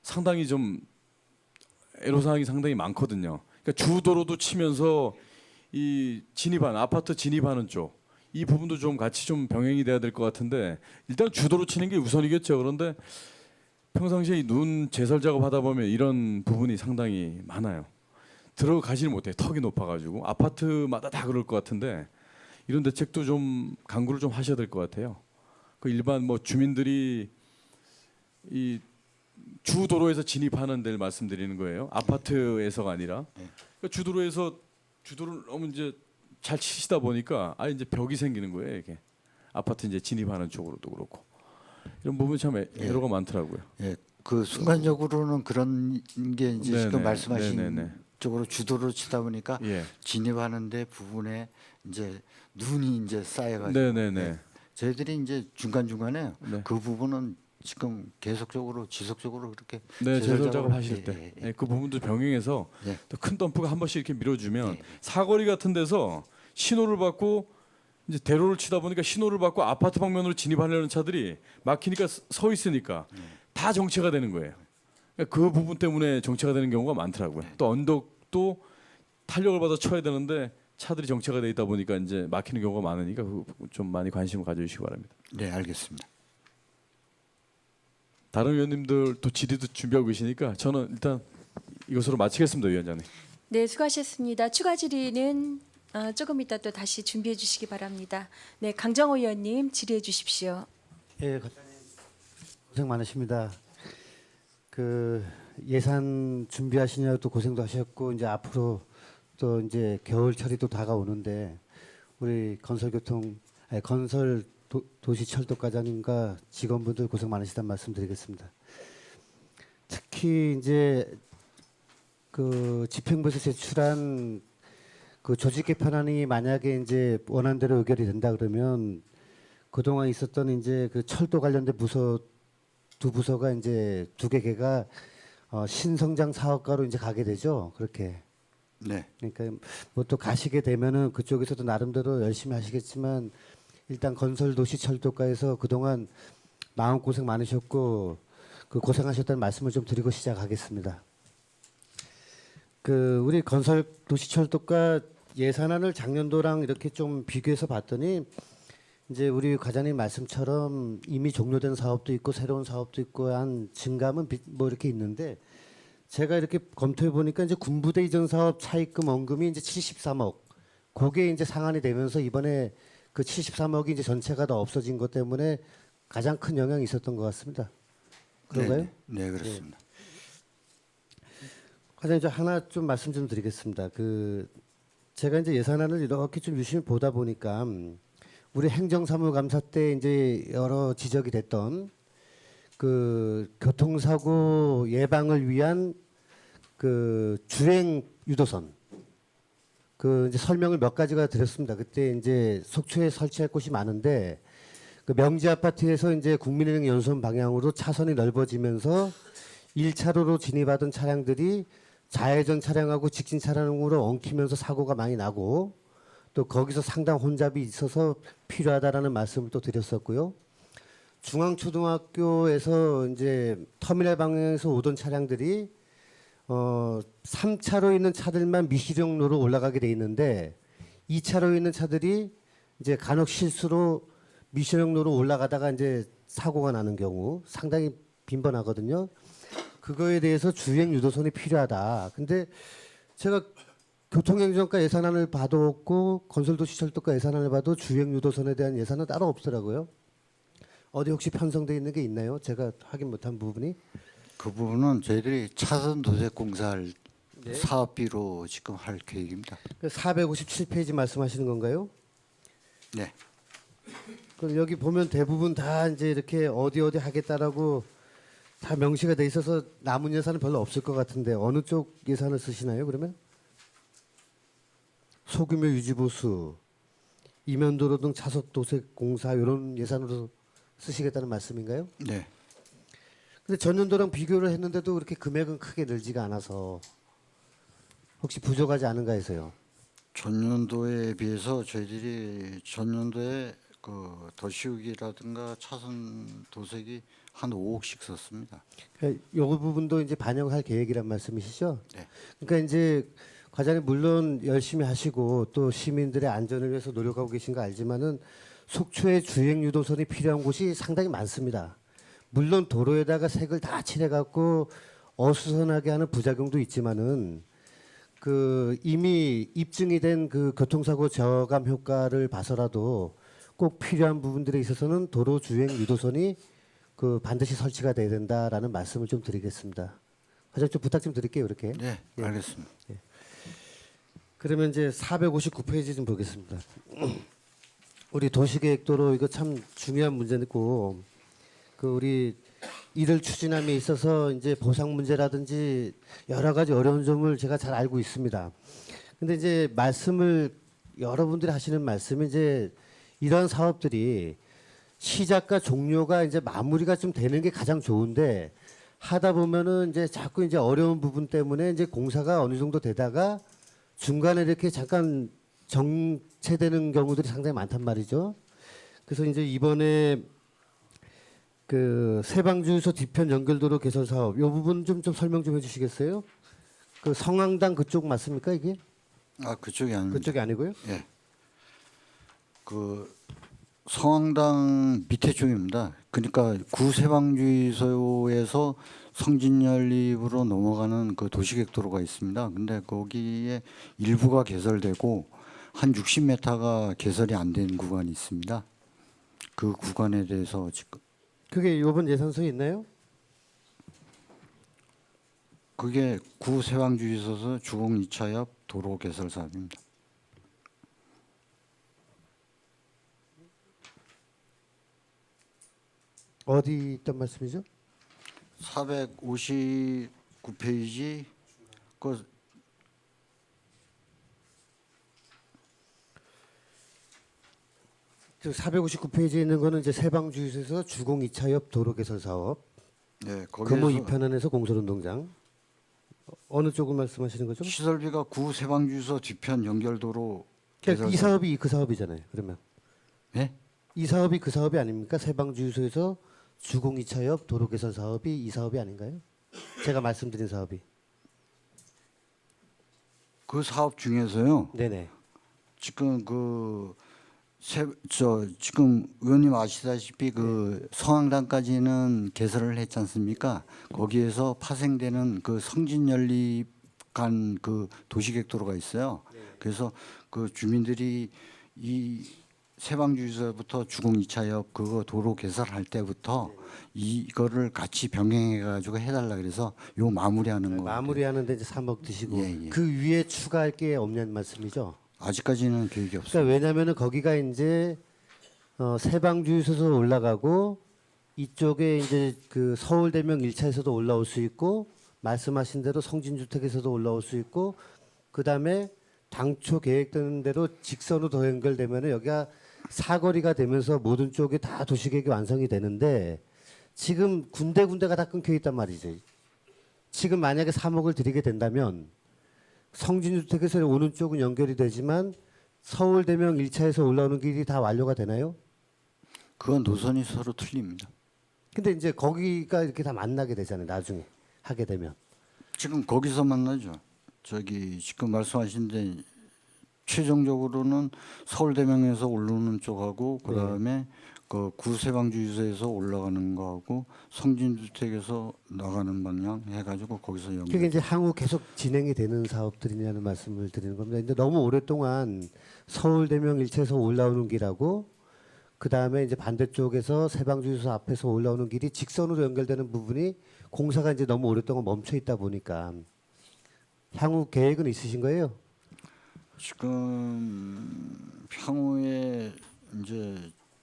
상당히 좀 애로사항이 상당히 많거든요. 그러니까 주도로도 치면서 이 진입하는 아파트 진입하는 쪽 이 부분도 좀 같이 좀 병행이 돼야 될 것 같은데 일단 주도로 치는 게 우선이겠죠. 그런데 평상시에 눈 제설 작업하다 보면 이런 부분이 상당히 많아요. 들어가지를 못해요. 턱이 높아가지고 아파트마다 다 그럴 것 같은데 이런 대책도 좀 강구를 좀 하셔야 될 것 같아요. 그 일반 뭐 주민들이 이 주도로에서 진입하는 데를 말씀드리는 거예요. 아파트에서가 아니라 그러니까 주도를 너무 이제 잘 치시다 보니까 이제 벽이 생기는 거예요. 이게 아파트 이제 진입하는 쪽으로도 그렇고 이런 부분이 참 애로가 많더라고요. 예, 그 순간적으로는 그런 게 이제 네네, 지금 말씀하신 네네네. 쪽으로 주도를 치다 보니까 예. 진입하는데 부분에 이제 눈이 이제 쌓여가지고 네네네. 저희들이 이제 중간 중간에 네. 그 부분은 지금 계속적으로 지속적으로 그렇게 네, 제설 제설 작업하실 예, 때 예, 예. 예, 그 부분도 병행해서 예. 또 큰 덤프가 한 번씩 이렇게 밀어주면 예. 사거리 같은 데서 신호를 받고 이제 대로를 치다 보니까 신호를 받고 아파트 방면으로 진입하려는 차들이 막히니까 서 있으니까 다 정체가 되는 거예요. 그러니까 그 부분 때문에 정체가 되는 경우가 많더라고요. 또 언덕도 탄력을 받아 쳐야 되는데 차들이 정체가 돼 있다 보니까 이제 막히는 경우가 많으니까 좀 많이 관심을 가져주시기 바랍니다. 네, 알겠습니다. 다른 위원님들 또 질의도 준비하고 계시니까 저는 일단 이것으로 마치겠습니다, 위원장님. 네, 수고하셨습니다. 추가 질의는 조금 이따 또 다시 준비해 주시기 바랍니다. 네, 강정호 의원님 질의해 주십시오. 예, 과장님 고생 많으십니다. 그 예산 준비하시냐도 고생도 하셨고 이제 앞으로 또 이제 겨울철이 또 다가오는데 우리 건설 도시철도과장님과 직원분들 고생 많으시다는 말씀드리겠습니다. 특히 이제 그 집행부에서 제출한 그 조직 개편안이 만약에 이제 원안대로 의결이 된다 그러면 그동안 있었던 이제 그 철도 관련된 부서 두 부서가 이제 두 개가 신성장 사업가로 이제 가게 되죠. 그렇게. 네, 그러니까 뭐 또 가시게 되면은 그쪽에서도 나름대로 열심히 하시겠지만 일단 건설도시철도과에서 그동안 마음 고생 많으셨고 그 고생하셨다는 말씀을 좀 드리고 시작하겠습니다. 그 우리 건설도시철도과 예산안을 작년도랑 이렇게 좀 비교해서 봤더니 이제 우리 과장님 말씀처럼 이미 종료된 사업도 있고 새로운 사업도 있고 한 증감은 뭐 이렇게 있는데 제가 이렇게 검토해 보니까 이제 군부대 이전 사업 차입금 원금이 이제 73억. 그게 이제 상한이 되면서 이번에 그 73억이 이제 전체가 다 없어진 것 때문에 가장 큰 영향이 있었던 것 같습니다. 그런가요? 네, 네, 그렇습니다. 과장님 저 하나 좀 말씀 좀 드리겠습니다. 그 제가 이제 예산안을 이렇게 좀 유심히 보다 보니까 우리 행정사무감사 때 이제 여러 지적이 됐던 그 교통사고 예방을 위한 그 주행 유도선 그 이제 설명을 몇 가지가 드렸습니다. 그때 이제 속초에 설치할 곳이 많은데 그 명지 아파트에서 이제 국민은행 연수원 방향으로 차선이 넓어지면서 1차로로 진입하던 차량들이 좌회전 차량하고 직진 차량으로 엉키면서 사고가 많이 나고 또 거기서 상당 혼잡이 있어서 필요하다라는 말씀을 또 드렸었고요. 중앙초등학교에서 이제 터미널 방향에서 오던 차량들이 3차로에 있는 차들만 미시령로로 올라가게 돼 있는데 2차로에 있는 차들이 이제 간혹 실수로 미시령로로 올라가다가 이제 사고가 나는 경우 상당히 빈번하거든요. 그거에 대해서 주행 유도선이 필요하다. 근데 제가 교통행정과 예산안을 봐도 없고 건설도시철도과 예산안을 봐도 주행 유도선에 대한 예산은 따로 없더라고요. 어디 혹시 편성돼 있는 게 있나요? 제가 확인 못한 부분이. 그 부분은 저희들이 차선 도색 공사할 네. 사업비로 지금 할 계획입니다. 457페이지 말씀하시는 건가요? 네, 그럼 여기 보면 대부분 다 이제 이렇게 어디 하겠다라고 다 명시가 돼 있어서 남은 예산은 별로 없을 것 같은데 어느 쪽 예산을 쓰시나요? 그러면 소규모 유지보수, 이면도로 등 차석 도색 공사 이런 예산으로 쓰시겠다는 말씀인가요? 네. 근데 전년도랑 비교를 했는데도 그렇게 금액은 크게 늘지가 않아서 혹시 부족하지 않은가 해서요. 전년도에 비해서 저희들이 전년도에 그 도시육이라든가 차선 도색이 한 5억씩 썼습니다. 이 부분도 이제 반영할 계획이란 말씀이시죠? 네. 그러니까 이제 과장님 물론 열심히 하시고 또 시민들의 안전을 위해서 노력하고 계신 거 알지만은 속초에 주행 유도선이 필요한 곳이 상당히 많습니다. 물론 도로에다가 색을 다 칠해갖고 어수선하게 하는 부작용도 있지만은 그 이미 입증이 된 그 교통사고 저감 효과를 봐서라도 꼭 필요한 부분들에 있어서는 도로 주행 유도선이 그 반드시 설치가 돼야 된다라는 말씀을 좀 드리겠습니다. 과장님 좀 부탁 좀 드릴게요, 이렇게. 네, 알겠습니다. 그러면 이제 459페이지 좀 보겠습니다. 우리 도시계획도로 이거 참 중요한 문제고 그 우리 일을 추진함에 있어서 이제 보상 문제라든지 여러 가지 어려운 점을 제가 잘 알고 있습니다. 근데 이제 말씀을 여러분들이 하시는 말씀이 이제 이런 사업들이 시작과 종료가 이제 마무리가 좀 되는 게 가장 좋은데 하다 보면은 이제 자꾸 이제 어려운 부분 때문에 이제 공사가 어느 정도 되다가 중간에 이렇게 잠깐 정체되는 경우들이 상당히 많단 말이죠. 그래서 이제 이번에 그 세방주유소 뒤편 연결도로 개설 사업 이 부분 좀 설명 좀 해주시겠어요? 그 성황당 그쪽 맞습니까 이게? 아, 그쪽이 아닙니다. 그쪽이 아니고요? 예. 그 성황당 밑에 쪽입니다. 그러니까 구세방주의소에서 성진연립으로 넘어가는 그 도시계획도로가 있습니다. 근데 거기에 일부가 개설되고 한 60m가 개설이 안 된 구간이 있습니다. 그 구간에 대해서 지금 그게 이번 예산서에 있나요? 그게 구세방주의소에서 주공 2차 옆 도로 개설 사업입니다. 어디 있단 말씀이죠? 459페이지 그 그 459페이지에 있는 거는 이제 세방주유소에서 주공 2차 옆 도로 개설 사업 네, 금호 거기에서 2편안에서 공설운동장 어느 쪽을 말씀하시는 거죠? 시설비가 구세방주유소 뒤편 연결도로 그러니까 개설 이 사업이 그 사업이잖아요. 그러면 네? 이 사업이 그 사업이 아닙니까? 세방주유소에서 주공 2차 옆 도로 개설 사업이 이 사업이 아닌가요? 제가 말씀드린 사업이. 그 사업 중에서요. 네네. 지금 지금 의원님 아시다시피 그 성황당까지는 개설을 했지 않습니까? 거기에서 파생되는 그 성진연립 간 그 도시계획도로가 있어요. 그래서 그 주민들이 이 세방주유소부터 주공 2차 옆 그거 도로 개설할 때부터 이거를 같이 병행해 가지고 해달라 그래서 요 마무리하는 거. 마무리하는데 이제 3억 드시고 예, 예. 그 위에 추가할 게 없냐는 말씀이죠. 아직까지는 계획이 없어요. 그러니까 왜냐하면은 거기가 이제 세방주유소에서 올라가고 이쪽에 이제 그 서울대명 1차에서도 올라올 수 있고 말씀하신 대로 성진주택에서도 올라올 수 있고 그다음에 당초 계획된 대로 직선으로 더 연결되면은 여기가 사거리가 되면서 모든 쪽이 다 도시계획이 완성이 되는데 지금 군데군데가 다 끊겨 있단 말이죠. 지금 만약에 3억을 드리게 된다면 성진주택에서 오는 쪽은 연결이 되지만 서울대명 1차에서 올라오는 길이 다 완료가 되나요? 그건 노선이 서로 틀립니다. 근데 이제 거기가 이렇게 다 만나게 되잖아요. 나중에 하게 되면. 지금 거기서 만나죠. 저기 지금 말씀하신데 최종적으로는 서울대명에서 올라오는 쪽하고 그다음에 그 구세방주유소에서 올라가는 거하고 성진주택에서 나가는 방향 해가지고 거기서 연결. 그게 이제 향후 계속 진행이 되는 사업들이냐는 말씀을 드리는 겁니다. 근데 너무 오랫동안 서울대명 1차에서 올라오는 길하고 그 다음에 이제 반대쪽에서 세방주유소 앞에서 올라오는 길이 직선으로 연결되는 부분이 공사가 이제 너무 오랫동안 멈춰 있다 보니까 향후 계획은 있으신 거예요? 지금 향후에 이제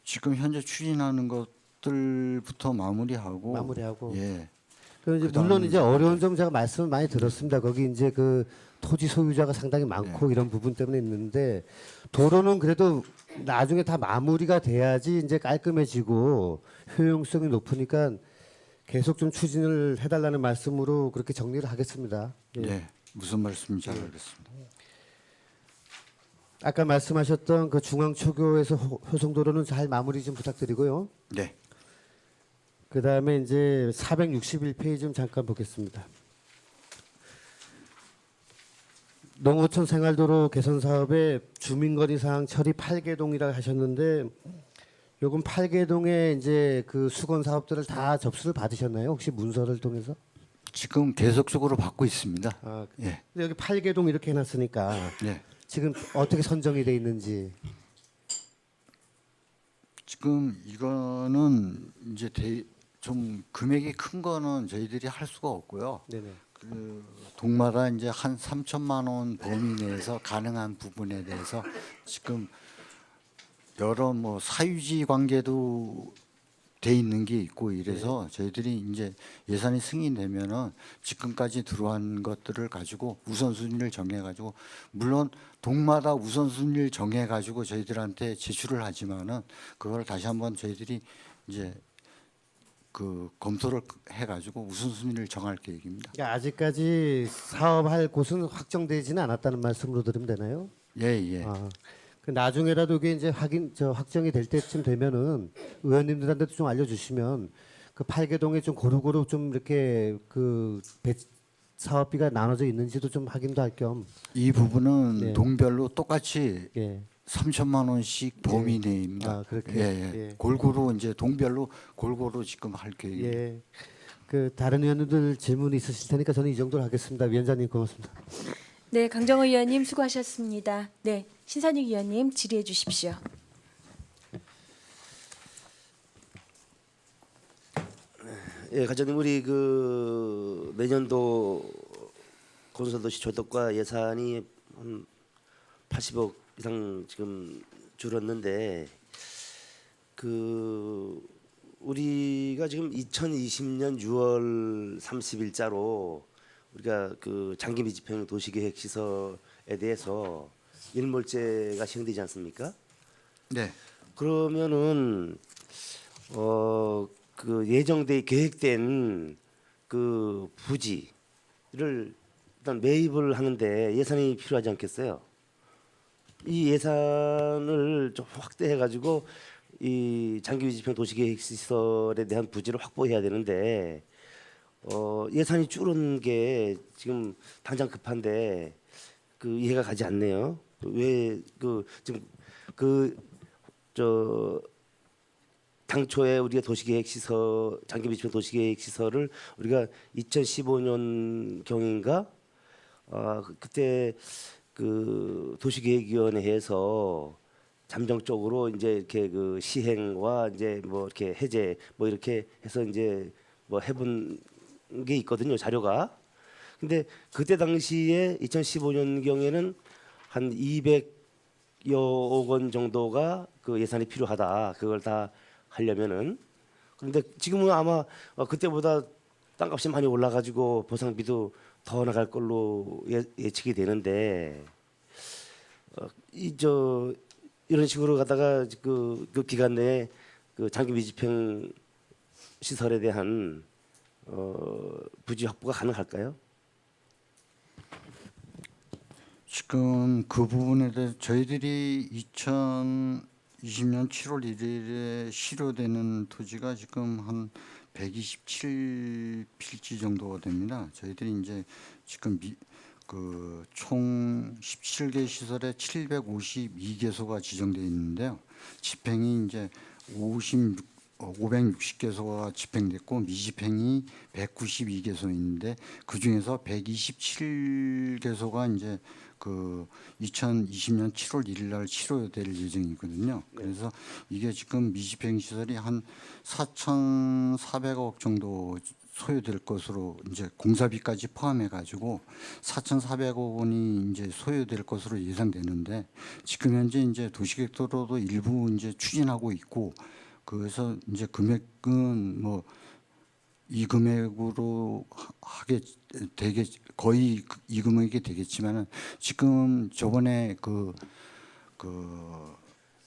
지금 현재 추진하는 것들부터 마무리하고. 예. 그 이제 그다음에 물론 이제 어려운 점 제가 말씀을 많이 들었습니다. 거기 이제 그 토지 소유자가 상당히 많고 이런 부분 때문에 있는데 도로는 그래도 나중에 다 마무리가 돼야지 이제 깔끔해지고 효용성이 높으니까 계속 좀 추진을 해달라는 말씀으로 그렇게 정리를 하겠습니다. 예. 예. 무슨 말씀인지 잘 알겠습니다. 아까 말씀하셨던 그 중앙초교에서 효성도로는 잘 마무리 좀 부탁드리고요. 네. 그 다음에 이제 461페이지 좀 잠깐 보겠습니다. 농어촌 생활도로 개선 사업의 주민거리 사항 처리 8개동이라 하셨는데 요건 8개동에 이제 그 수건 사업들을 다 접수를 받으셨나요? 혹시 문서를 통해서? 지금 계속적으로 받고 있습니다. 아, 예. 근데 여기 8개동 이렇게 해놨으니까 네. 지금 어떻게 선정이 돼 있는지. 지금 이거는 이제 좀 금액이 큰 거는 저희들이 할 수가 없고요. 네네. 그 동마다 이제 한 3천만 원 범위 내에서 가능한 부분에 대해서 지금 여러 뭐 사유지 관계도 돼 있는 게 있고 이래서 저희들이 이제 예산이 승인되면은 지금까지 들어온 것들을 가지고 우선순위를 정해가지고 물론 동마다 우선순위를 정해가지고 저희들한테 제출을 하지만은 그걸 다시 한번 저희들이 이제 그 검토를 해가지고 우선순위를 정할 계획입니다. 그러니까 아직까지 사업할 곳은 확정되지는 않았다는 말씀으로 들으면 되나요? 예, 예. 아, 그 나중에라도 이게 이제 확정이 될 때쯤 되면은 의원님들한테도 좀 알려주시면 그 팔계동에 좀 고루고루 좀 이렇게 그 사업비가 나눠져 있는지도 좀 확인도 할 겸. 이 부분은 네. 동별로 똑같이 예. 3천만 원씩 범위 내입니다. 아, 그렇게. 예, 예. 예. 골고루 이제 동별로 골고루 지금 할 계획입니다. 예. 그 다른 의원님들 질문이 있으실 테니까 저는 이 정도로 하겠습니다. 위원장님 고맙습니다. 네, 강정호 의원님 수고하셨습니다. 네, 신선익 의원님 질의해 주십시오. 예, 과장님 우리 그 내년도 건설도시 조덕과 예산이 한 80억 이상 지금 줄었는데 그 우리가 지금 2020년 6월 30일자로 우리가 그 장기 미집행 도시계획 시설에 대해서 일몰제가 시행되지 않습니까? 네. 그러면은 그 예정돼 계획된 그 부지를 일단 매입을 하는데 예산이 필요하지 않겠어요? 이 예산을 좀 확대해 가지고 이 장기 미집행 도시계획 시설에 대한 부지를 확보해야 되는데 예산이 줄은 게 지금 당장 급한데 그 이해가 가지 않네요. 왜 그 지금 저 당초에 우리가 도시계획 시설 장기 미집행 도시계획 시설을 우리가 2015년 경인가 그때 그 도시계획위원회에서 잠정적으로 이제 이렇게 그 시행과 이제 뭐 이렇게 해제 뭐 이렇게 해서 이제 뭐 해본 게 있거든요, 자료가. 근데 그때 당시에 2015년 경에는 한 200여억 원 정도가 그 예산이 필요하다. 그걸 다 하려면은. 그런데 지금은 아마 그때보다 땅값이 많이 올라가지고 보상비도 더 나갈 걸로 예측이 되는데 이런 식으로 가다가 그 기간 내에 그 장기 미집행 시설에 대한 부지 확보가 가능할까요? 지금 그 부분에 대해 저희들이 2020년 7월 1일에 실효되는 토지가 지금 한 127필지 정도가 됩니다. 저희들이 이제 지금 그 총 17개 시설에 752개소가 지정되어 있는데요. 집행이 이제 560개소가 집행됐고 미집행이 192개소인데 그 중에서 127개소가 이제 그 2020년 7월 1일 날 치료될 예정이거든요. 그래서 이게 지금 미집행 시설이 한 4,400억 정도 소요될 것으로 이제 공사비까지 포함해 가지고 4,400억 원이 이제 소요될 것으로 예상되는데 지금 현재 이제 도시계획도로도 일부 이제 추진하고 있고 그래서 이제 금액은 뭐 이 금액으로 하게 되게 거의 이 금액이 되겠지만은 지금 저번에 그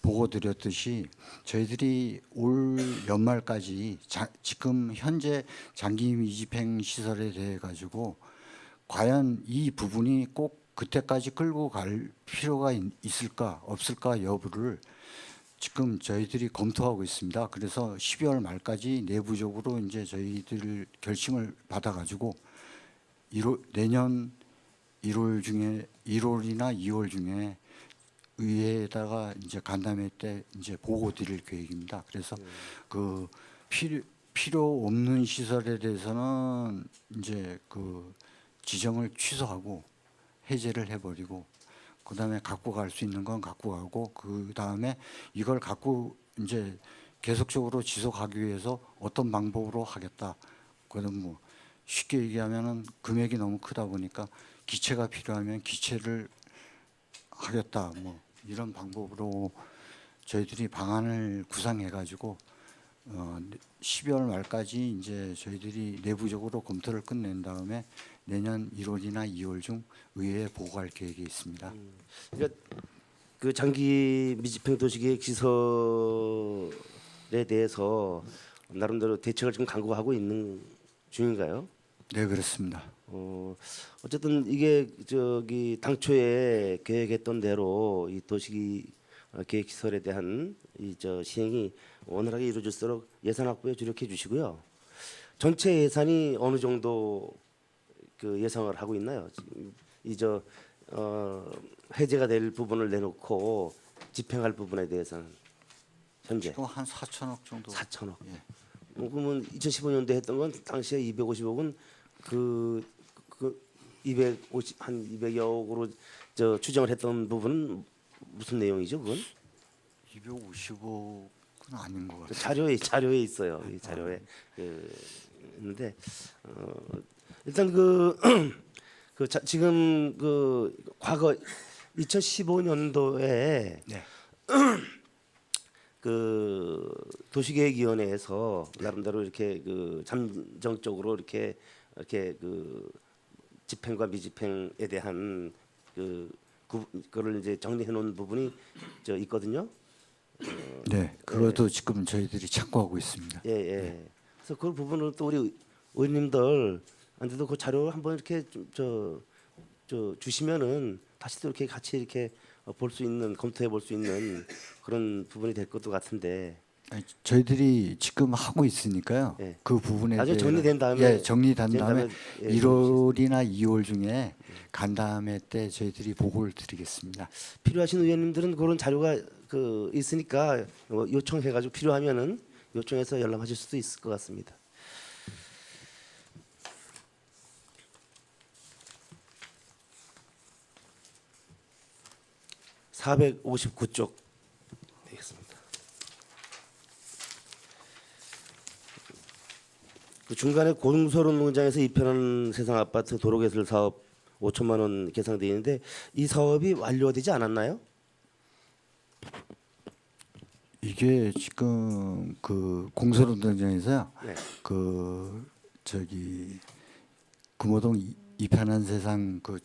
보고 드렸듯이 저희들이 올 연말까지 지금 현재 장기 미집행 시설에 대해 가지고 과연 이 부분이 꼭 그때까지 끌고 갈 필요가 있을까 없을까 여부를 지금 저희들이 검토하고 있습니다. 그래서 12월 말까지 내부적으로 이제 저희들 결심을 받아가지고 내년 1월 중에 1월이나 2월 중에 의회에다가 이제 간담회 때 이제 보고 드릴 계획입니다. 그래서 그 필요 없는 시설에 대해서는 이제 그 지정을 취소하고 해제를 해버리고. 그다음에 갖고 갈 수 있는 건 갖고 가고 그다음에 이걸 갖고 이제 계속적으로 지속하기 위해서 어떤 방법으로 하겠다. 그건 뭐 쉽게 얘기하면은 금액이 너무 크다 보니까 기체가 필요하면 기체를 하겠다. 뭐 이런 방법으로 저희들이 방안을 구상해 가지고 12월 말까지 이제 저희들이 내부적으로 검토를 끝낸 다음에 내년 1월이나 2월 중 의회에 보고할 계획이 있습니다. 그러니까 그 장기 미집행 도시계획 시설에 대해서 나름대로 대책을 지금 강구하고 있는 중인가요? 네, 그렇습니다. 어쨌든 이게 저기 당초에 계획했던 대로 이 도시 계획 시설에 대한 이 저 시행이 원활하게 이루어질 수 있도록 예산 확보에 주력해 주시고요. 전체 예산이 어느 정도 그 예상을 하고 있나요? 이저 해제가 될 부분을 내놓고 집행할 부분에 대해서는 현재 지금 한 4천억 정도. 4천억. 예. 그러면 2015년도에 했던 건 당시에 250억은 그 250 한 200여억으로 저 추정을 했던 부분은 무슨 내용이죠? 그건 250억은 아닌 것 그 같아요. 자료에 있어요. 이 자료에 있는데 일단 그 지금 그 과거 2015년도에 네. 그 도시계획위원회에서 나름대로 이렇게 그 잠정적으로 이렇게 그 집행과 미집행에 대한 그거를 이제 정리해 놓은 부분이 저 있거든요. 네, 그것도 지금 저희들이 참고하고 있습니다. 예, 예. 그래서 그 부분을 또 우리 의원님들한테도 그 자료 한번 이렇게 좀 저 주시면은 다시 또 이렇게 같이 이렇게 볼 수 있는 검토해 볼 수 있는 그런 부분이 될 것도 같은데. 아니, 저희들이 지금 하고 있으니까요. 예. 그 부분에 나중에 대해- 정리된 다음에 정리된 다음에 예, 1월이나 2월 중에 간 다음에 때 저희들이 보고를 드리겠습니다. 필요하신 의원님들은 그런 자료가 그 있으니까 요청해 가지고 필요하면은 요청해서 연락하실 수도 있을 것 같습니다. (459쪽) 되겠습니다. 그 중간에 고등서론 농장에서 이편한 세상 아파트 도로 개설 사업 5천만 원 계상되어 있는데 이 사업이 완료되지 않았나요? 이게 지금 그 공설운동장에서요. 네. 그 저기 금호동 이편한 세상 그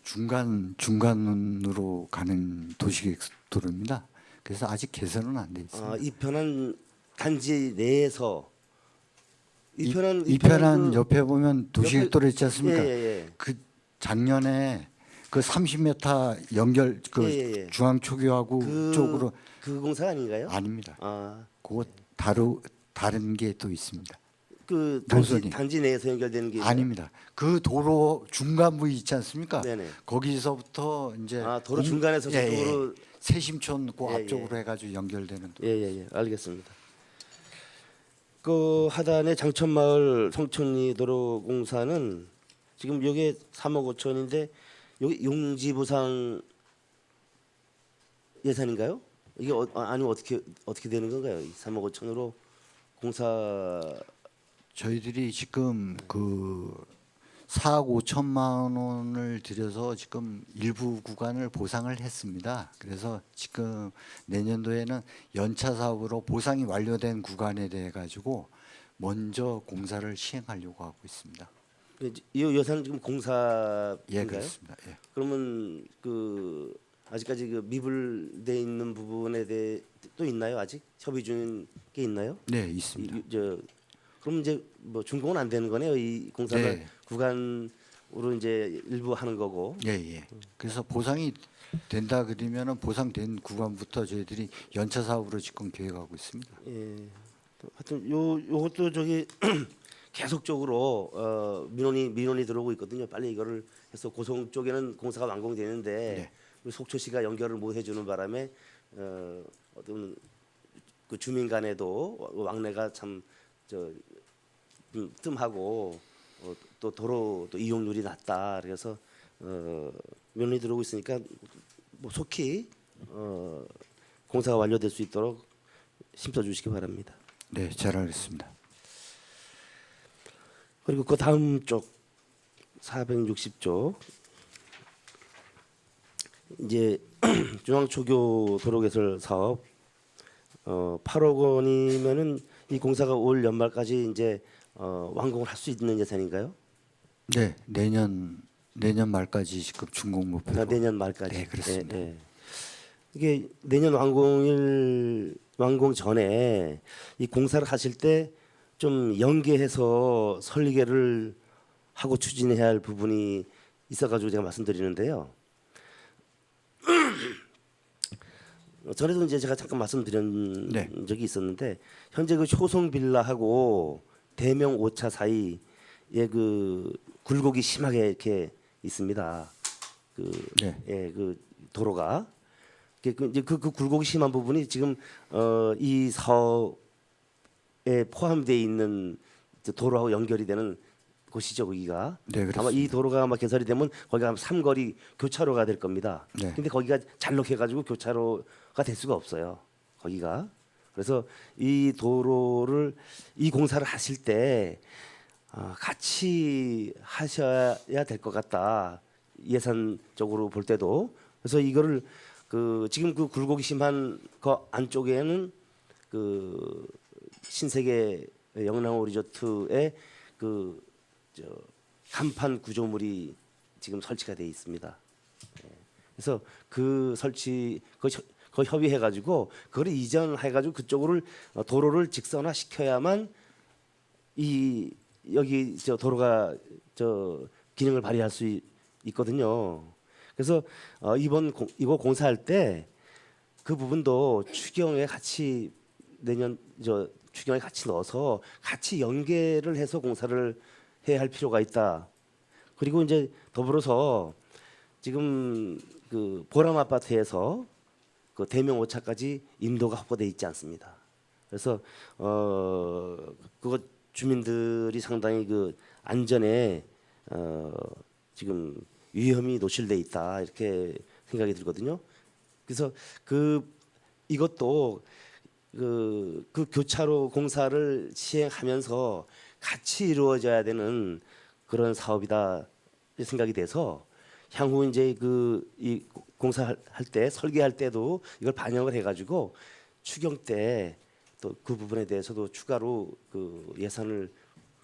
중간으로 가는 도시계획 도로입니다. 그래서 아직 개선은 안 돼 있습니다. 이편한 단지 내에서 이편한 이편한 그 옆에 보면 도시계획 도로 있지 않습니까? 예, 예, 예. 그 작년에 그 30m 연결 그 예, 예, 예. 중앙초교하고 쪽으로 그 공사 아닌가요? 아닙니다. 아, 그거 다른 게 또 있습니다. 그 노선이. 단지 내에서 연결되는 게 아닙니다. 그 도로 중간 부위 있지 않습니까? 네네. 거기서부터 이제 도로 중간에서 저쪽으로 세심촌 그 예, 앞쪽으로 해가지고 연결되는 도로. 예예예 알겠습니다. 그 하단의 장천마을 성촌리 도로 공사는 지금 여기 3억 5천인데 여기 용지보상 예산인가요? 이게 아니면 어떻게 되는 건가요? 이 3억 5천으로 공사 저희들이 지금 그 4억 5천만 원을 들여서 지금 일부 구간을 보상을 했습니다. 그래서 지금 내년도에는 연차 사업으로 보상이 완료된 구간에 대해 가지고 먼저 공사를 시행하려고 하고 있습니다. 이 예산은 지금 공사인가요? 예, 그렇습니다. 예. 그러면 그 아직까지 그 미불돼 있는 부분에 대해 또 있나요? 아직 협의 중인 게 있나요? 네, 있습니다. 그럼 이제 뭐 준공은 안 되는 거네요. 이 공사는 네. 구간으로 이제 일부 하는 거고. 예, 예. 그래서 보상이 된다 그러면은 보상된 구간부터 저희들이 연차 사업으로 지금 계획하고 있습니다. 예. 하여튼 요것도 저기 계속적으로 민원이 들어오고 있거든요. 빨리 이거를 해서 고성 쪽에는 공사가 완공되는데 네. 우리 속초시가 연결을 못 해주는 바람에 어떤 그 주민 간에도 왕래가 참 뜸하고 또 도로 또 이용률이 낮다. 그래서 민원이 들어오고 있으니까 뭐 속히 공사가 완료될 수 있도록 힘써 주시기 바랍니다. 네, 잘 알겠습니다. 그리고 그 다음 쪽 460쪽 이제 중앙초교 도로 개설 사업 8억 원이면은 이 공사가 올 연말까지 이제 완공을 할 수 있는 예산인가요? 네, 내년 말까지 지금 준공 목표로. 아, 내년 말까지. 네, 그렇습니다. 예, 예. 이게 내년 완공 전에 이 공사를 하실 때 좀 연계해서 설계를 하고 추진해야 할 부분이 있어가지고 제가 말씀드리는데요. 전에도 이제 제가 잠깐 말씀드린 네. 적이 있었는데 현재 그 효성 빌라하고 대명 5차 사이에 그 굴곡이 심하게 이렇게 있습니다. 네. 그 도로가 이제 그 굴곡이 심한 부분이 지금 이 사업에 포함되어 있는 도로하고 연결이 되는 곳이죠, 거기가. 네, 아마 이 그렇습니다. 도로가 아마 개설이 되면 거기가 아마 삼거리 교차로가 될 겁니다. 네. 근데 거기가 잘록해가지고 교차로가 될 수가 없어요, 거기가. 그래서 이 도로를 이 공사를 하실 때 같이 하셔야 될 것 같다. 예산적으로 볼 때도. 그래서 이거를 지금 그 굴곡이 심한 거 안쪽에는 그 신세계 영랑호 리조트의 간판 구조물이 지금 설치가 돼 있습니다. 그래서 그 설치 그 협의해 가지고 그걸 이전해 가지고 그쪽으로 도로를 직선화 시켜야만 이 여기 도로가 기능을 발휘할 수 있거든요. 그래서 이거 공사할 때 그 부분도 추경에 같이 내년 추경에 같이 넣어서 같이 연계를 해서 공사를 해야 할 필요가 있다. 그리고 이제 더불어서 지금 그 보람 아파트에서 그 대명 5차까지 인도가 확보돼 있지 않습니다. 그래서 그거 주민들이 상당히 그 안전에 지금 위험이 노출돼 있다 이렇게 생각이 들거든요. 그래서 이것도 그 교차로 공사를 시행하면서 같이 이루어져야 되는 그런 사업이다 생각이 돼서 향후 이제 이 공사할 때 설계할 때도 이걸 반영을 해가지고 추경 때 또 그 부분에 대해서도 추가로 그 예산을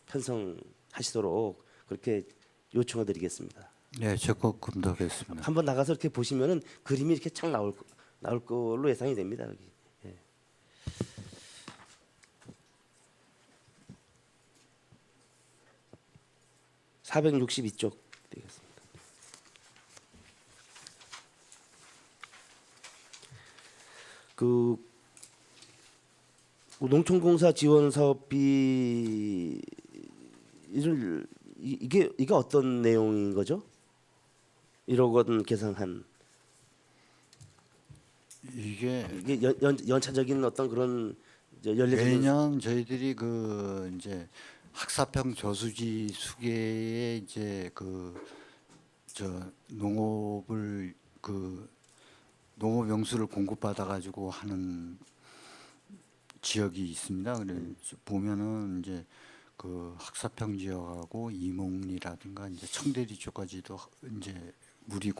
편성하시도록 그렇게 요청을 드리겠습니다. 네, 적극 검토하겠습니다. 한번 나가서 이렇게 보시면은 그림이 이렇게 착 나올 걸로 예상이 됩니다. 여기. 예. (462쪽) 되겠습니다. 농촌공사 지원 사업비를 이게 어떤 내용인 거죠? 1억 원 계산한 이게 이게 연차적인 어떤 그런 연례적인 매년 저희들이 이제 학사평 저수지 수계에 이제 농업을 농업 용수를 공급받아 가지고 하는 지역이 있습니다. 그래서 보면은 이제 그 학사평 지역하고 이몽리라든가 이제 청대리 쪽까지도 이제 물이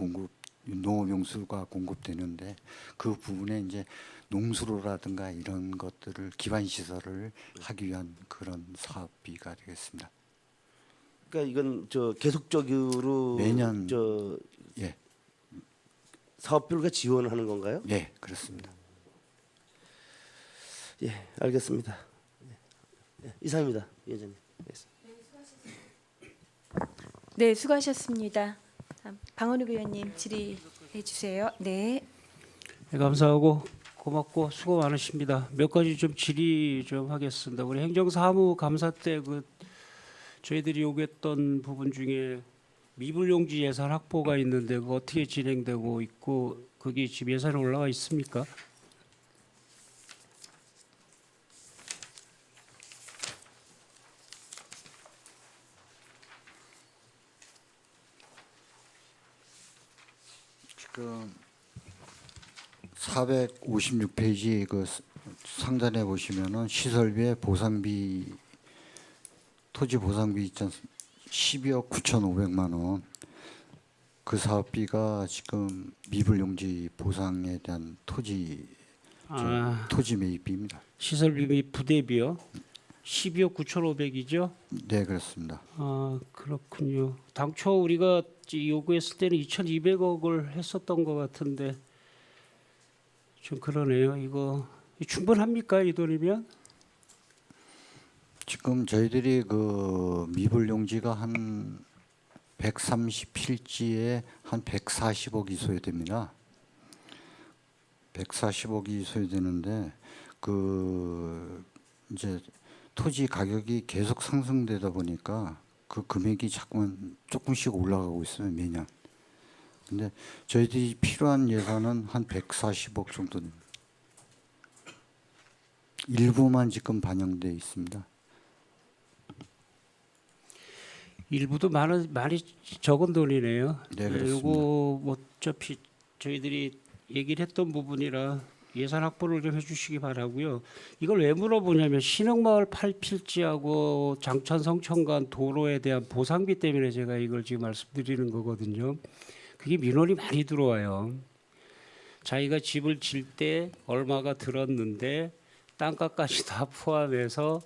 농업 용수가 공급되는데 그 부분에 이제 농수로라든가 이런 것들을 기반 시설을 하기 위한 그런 사업비가 되겠습니다. 그러니까 이건 계속적으로 매년 예, 사업비를 지원을 하는 건가요? 예, 그렇습니다. 예, 알겠습니다. 예, 이상입니다, 위원장님. 네, 수고하셨습니다. 다음 방원욱 의원님 질의해 주세요. 네. 네, 감사하고 고맙고 수고 많으십니다. 몇 가지 좀 질의 좀 하겠습니다. 우리 행정사무감사 때 저희들이 요구했던 부분 중에 미불용지 예산 확보가 있는데 그거 어떻게 진행되고 있고 그게 지금 예산에 올라와 있습니까? 지금 456페이지 상단에 보시면은 시설비의 보상비 토지 보상비 있지 않습니까? 12억 9,500만 원. 그 사업비가 지금 미불용지 보상에 대한 토지 아, 토지 매입비입니다. 시설비 및 부대비요. 12억 9,500이죠. 네, 그렇습니다. 아, 그렇군요. 당초 우리가 요구했을 때는 2,200억을 했었던 것 같은데 좀 그러네요. 이거 충분합니까 이 돈이면? 지금 저희들이 그 미불 용지가 한 130필지에 한 140억이 소요됩니다. 140억이 소요되는데 그 이제 토지 가격이 계속 상승되다 보니까 그 금액이 자꾸만 조금씩 올라가고 있어요, 매년. 근데 저희들이 필요한 예산은 한 140억 정도 됩니다. 일부만 지금 반영돼 있습니다. 일부도 많이 적은 돈이네요. 네, 그렇습니다. 요거 뭐 어차피 저희들이 얘기를 했던 부분이라 예산 확보를 좀 해주시기 바라고요. 이걸 왜 물어보냐면 신흥마을 8필지하고 장천 성천간 도로에 대한 보상비 때문에 제가 이걸 지금 말씀드리는 거거든요. 그게 민원이 많이 들어와요. 자기가 집을 질 때 얼마가 들었는데 땅값까지 다 포함해서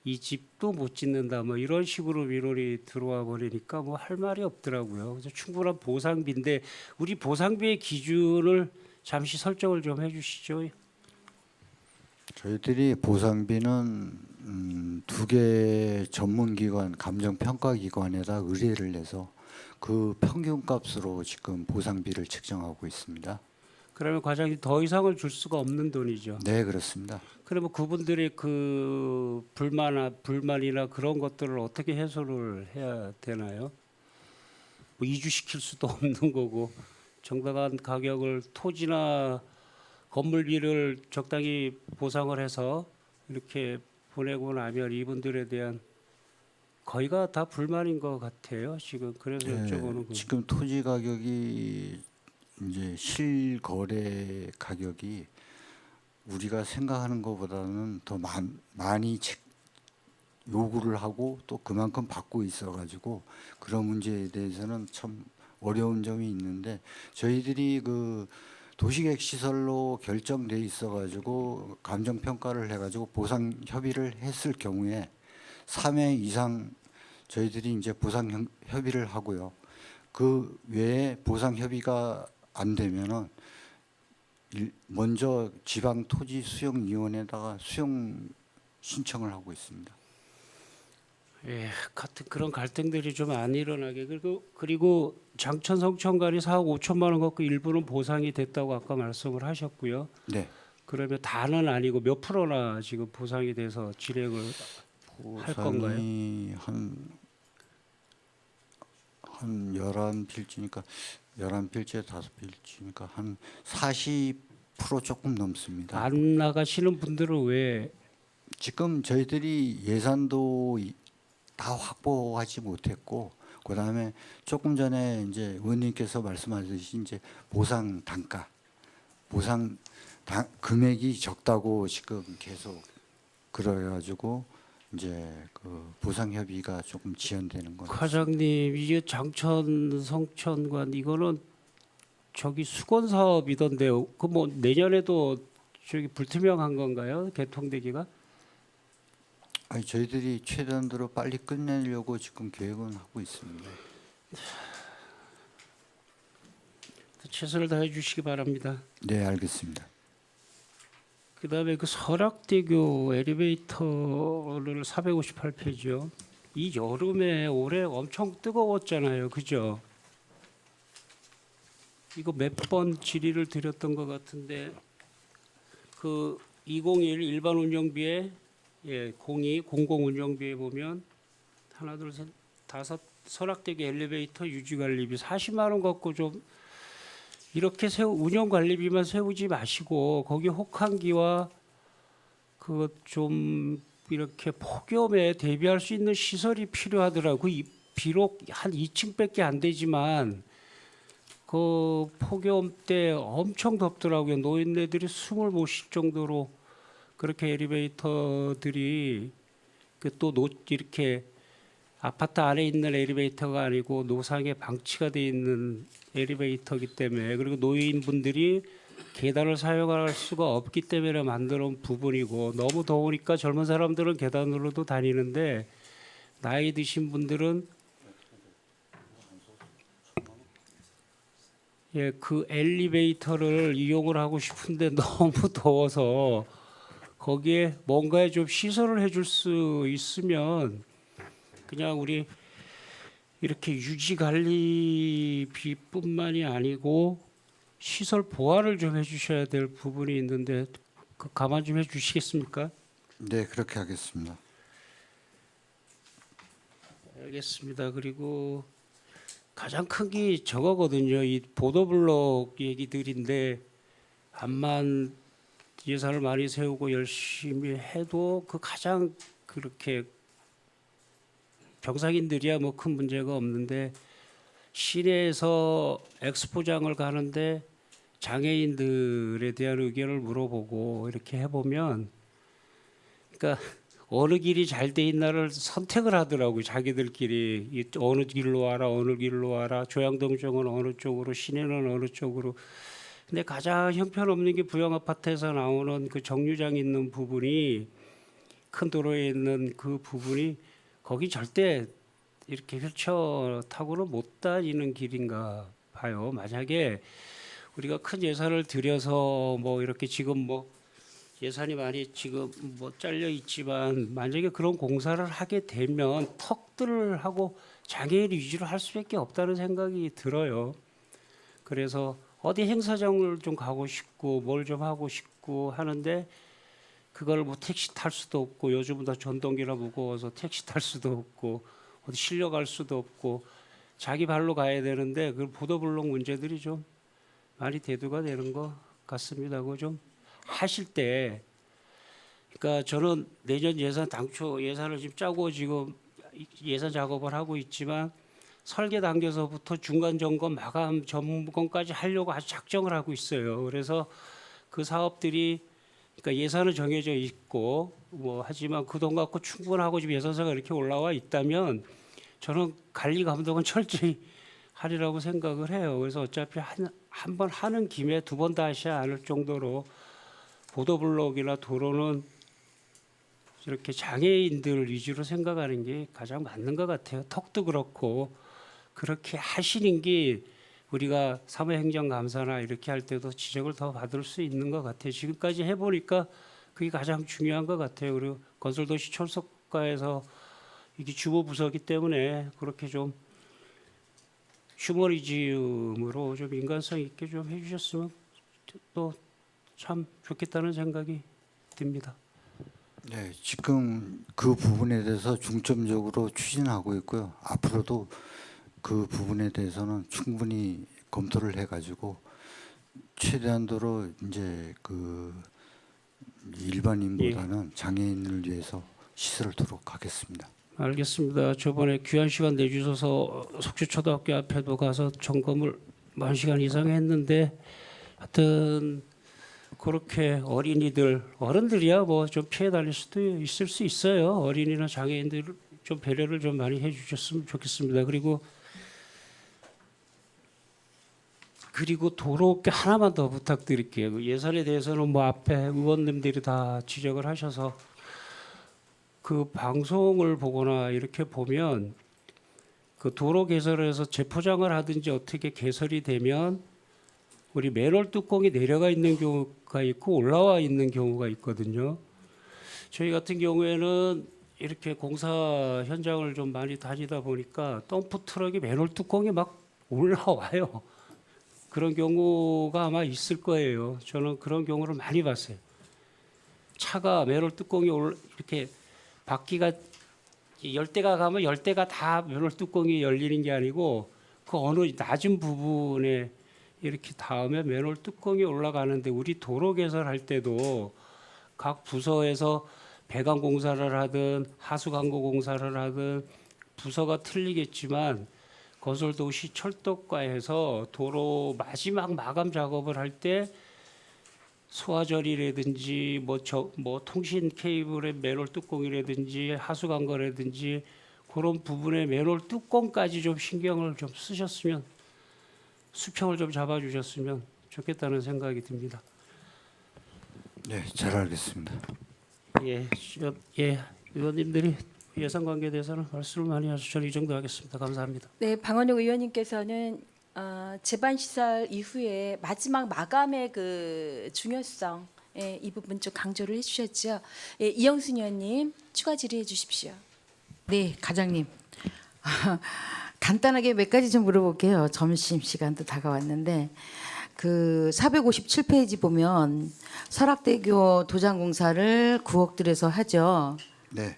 이 집도 못 짓는다 뭐 이런 식으로 민원이 들어와 버리니까 뭐 할 말이 없더라고요. 그래서 충분한 보상비인데 우리 보상비의 기준을 잠시 설정을 좀 해주시죠. 저희들이 보상비는 두 개 전문기관, 감정평가기관에다 의뢰를 내서 그 평균값으로 지금 보상비를 책정하고 있습니다. 그러면 과장님 더 이상을 줄 수가 없는 돈이죠. 네, 그렇습니다. 그러면 그분들의 그 불만이나 그런 것들을 어떻게 해소를 해야 되나요? 뭐 이주시킬 수도 없는 거고 정당한 가격을 토지나 건물비를 적당히 보상을 해서 이렇게 보내고 나면 이분들에 대한 거의가 다 불만인 것 같아요. 지금 그래서 여쭤보는 거예요. 지금 토지 가격이 이제 실거래 가격이 우리가 생각하는 것보다는 더 많이 요구를 하고 또 그만큼 받고 있어가지고 그런 문제에 대해서는 참 어려운 점이 있는데 저희들이 그 도시계획 시설로 결정돼 있어가지고 감정 평가를 해가지고 보상 협의를 했을 경우에 3회 이상 저희들이 이제 보상 협의를 하고요. 그 외에 보상 협의가 안 되면은 먼저 지방토지수용위원회에다가 수용 신청을 하고 있습니다. 예, 같은 그런 갈등들이 좀 안 일어나게 그리고 장천 성천간이 4억 5천만 원 갖고 일부는 보상이 됐다고 아까 말씀을 하셨고요. 네, 그러면 다는 아니고 몇 프로나 지금 보상이 돼서 진행을 할 건가요? 보상이 한 11필지니까 11필지에 5필지니까 한 40% 조금 넘습니다. 안 나가시는 분들은 왜 지금 저희들이 예산도 다 확보하지 못했고 그다음에 조금 전에 이제 의원님께서 말씀하셨듯이 이제 보상 단가, 금액이 적다고 지금 계속 그래가지고 이제 그 보상 협의가 조금 지연되는 거죠. 과장님 이게 장천 성천관 이거는 저기 수건 사업이던데요. 그 뭐 내년에도 저기 불투명한 건가요? 개통되기가? 아니 저희들이 최대한으로 빨리 끝내려고 지금 계획은 하고 있습니다. 최선을 다해 주시기 바랍니다. 네, 알겠습니다. 그다음에 그 설악대교 엘리베이터를 458페이지요. 이 여름에 올해 엄청 뜨거웠잖아요, 그죠? 이거 몇 번 질의를 드렸던 것 같은데 그 201 일반 운영비에 02 공공 운영비에 보면 하나 둘 셋 다섯 설악대교 엘리베이터 유지 관리비 40만 원 갖고 좀 이렇게 운영 관리비만 세우지 마시고 거기 혹한기와 그 좀 이렇게 폭염에 대비할 수 있는 시설이 필요하더라고. 비록 한 2층밖에 안 되지만 그 폭염 때 엄청 덥더라고요. 노인네들이 숨을 못 쉴 정도로 그렇게 엘리베이터들이 또 이렇게 아파트 안에 있는 엘리베이터가 아니고 노상에 방치가 돼 있는 엘리베이터이기 때문에 그리고 노인분들이 계단을 사용할 수가 없기 때문에 만드는 부분이고 너무 더우니까 젊은 사람들은 계단으로도 다니는데 나이 드신 분들은 예, 그 엘리베이터를 이용을 하고 싶은데 너무 더워서 거기에 뭔가에 좀 시설을 해줄 수 있으면 그냥 우리 이렇게 유지 관리비뿐만이 아니고 시설 보완을 좀 해주셔야 될 부분이 있는데 그 가만 좀 해주시겠습니까? 네, 그렇게 하겠습니다. 알겠습니다. 그리고 가장 큰 게 저거거든요. 이 보도블록 얘기들인데 암만 예산을 많이 세우고 열심히 해도 그 가장 그렇게 정상인들이야 뭐 큰 문제가 없는데 시내에서 엑스포장을 가는데 장애인들에 대한 의견을 물어보고 이렇게 해보면 그러니까 어느 길이 잘 돼 있나를 선택을 하더라고요. 자기들끼리 어느 길로 와라 어느 길로 와라 조양동 쪽은 어느 쪽으로 시내는 어느 쪽으로. 근데 가장 형편없는 게 부영아파트에서 나오는 그 정류장 있는 부분이 큰 도로에 있는 그 부분이 거기 절대 이렇게 휠체어 타고는 못 다니는 길인가 봐요. 만약에 우리가 큰 예산을 들여서 뭐 이렇게 지금 뭐 예산이 많이 지금 뭐 잘려 있지만 만약에 그런 공사를 하게 되면 턱들을 하고 장애인 위주로 할 수밖에 없다는 생각이 들어요. 그래서 어디 행사장을 좀 가고 싶고 뭘 좀 하고 싶고 하는데 그걸 뭐 택시 탈 수도 없고 요즘은 다 전동기라 무거워서 택시 탈 수도 없고 어디 실려갈 수도 없고 자기 발로 가야 되는데 그 보도블록 문제들이 좀 많이 대두가 되는 것 같습니다. 그거 좀 하실 때 그러니까 저는 내년 예산 당초 예산을 지금 짜고 지금 예산 작업을 하고 있지만 설계 단계에서부터 중간 점검, 마감 점검까지 하려고 아주 작정을 하고 있어요. 그래서 그 사업들이 그러니까 예산은 정해져 있고 뭐 하지만 그 돈 갖고 충분하고 지금 예산서가 이렇게 올라와 있다면 저는 관리 감독은 철저히 하리라고 생각을 해요. 그래서 어차피 한 번 하는 김에 두 번 다 하셔야 않을 정도로 보도블록이나 도로는 이렇게 장애인들 위주로 생각하는 게 가장 맞는 것 같아요. 턱도 그렇고 그렇게 하시는 게 우리가 사무행정감사나 이렇게 할 때도 지적을 더 받을 수 있는 것 같아요. 지금까지 해보니까 그게 가장 중요한 것 같아요. 그리고 건설도시 철석과에서 이게 주무 부서기 때문에 그렇게 좀 휴머니즘으로 좀 인간성 있게 좀 해주셨으면 또 참 좋겠다는 생각이 듭니다. 네, 지금 그 부분에 대해서 중점적으로 추진하고 있고요. 앞으로도 그 부분에 대해서는 충분히 검토를 해가지고 최대한도로 이제 그 일반인보다는 장애인을 위해서 시설을 두도록 하겠습니다. 알겠습니다. 저번에 귀한 시간 내주셔서 속초초등학교 앞에도 가서 점검을 1시간 이상 했는데 하여튼 그렇게 어린이들 어른들이야 뭐 좀 피해 다닐 수도 있을 수 있어요. 어린이나 장애인들 좀 배려를 좀 많이 해주셨으면 좋겠습니다. 그리고 도로 하나만 더 부탁드릴게요. 예산에 대해서는 뭐 앞에 의원님들이 다 지적을 하셔서 그 방송을 보거나 이렇게 보면 그 도로 개설에서 재포장을 하든지 어떻게 개설이 되면 우리 맨홀 뚜껑이 내려가 있는 경우가 있고 올라와 있는 경우가 있거든요. 저희 같은 경우에는 이렇게 공사 현장을 좀 많이 다니다 보니까 덤프 트럭이 맨홀 뚜껑이 막 올라와요. 그런 경우가 아마 있을 거예요. 저는 그런 경우를 많이 봤어요. 차가 맨홀 뚜껑이 이렇게 바퀴가 10대가 가면 10대가 다 맨홀 뚜껑이 열리는 게 아니고 그 어느 낮은 부분에 이렇게 닿으면 맨홀 뚜껑이 올라가는데 우리 도로 개설할 때도 각 부서에서 배관 공사를 하든 하수 광고 공사를 하든 부서가 틀리겠지만 건설도시 철도과에서 도로 마지막 마감 작업을 할 때 소화절이라든지 뭐 통신 케이블의 맨홀 뚜껑이라든지 하수 광고라든지 그런 부분에 맨홀 뚜껑까지 좀 신경을 좀 쓰셨으면 수평을 좀 잡아주셨으면 좋겠다는 생각이 듭니다. 네, 잘 알겠습니다. 예, 의원님들이 예산 관계에 대해서는 말씀을 많이 하셔서 저는 이 정도 하겠습니다. 감사합니다. 네, 방원욱 의원님께서는 재반 시설 이후에 마지막 마감의 그 중요성 이 부분 좀 강조를 해주셨죠. 예, 이영순 의원님 추가 질의해 주십시오. 네, 과장님. 간단하게 몇 가지 좀 물어볼게요. 점심 시간도 다가왔는데 그 457페이지 보면 설악대교 도장 공사를 9억 들여서 하죠. 네,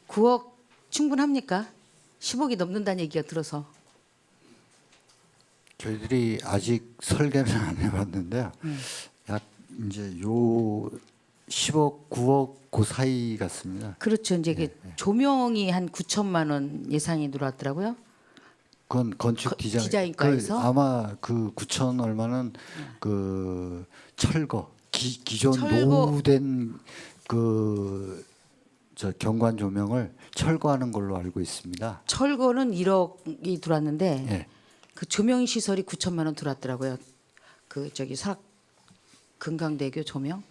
9억 충분합니까? 10억이 넘는다는 얘기가 들어서. 저희들이 아직 설계는 안 해봤는데요. 약 이제 요 10억, 9억 그 사이 같습니다. 그렇죠. 이제 이게 조명이 한 9천만 원 예상이 들어왔더라고요. 그건 건축 디자인과에서? 아마 그 9천 얼마는 그 철거 기존 철거. 노후된 그 저 경관 조명을 철거하는 걸로 알고 있습니다. 철거는 1억이 들어왔는데 예. 그 조명 시설이 9천만 원 들어왔더라고요. 그 저기 설악 금강대교 조명.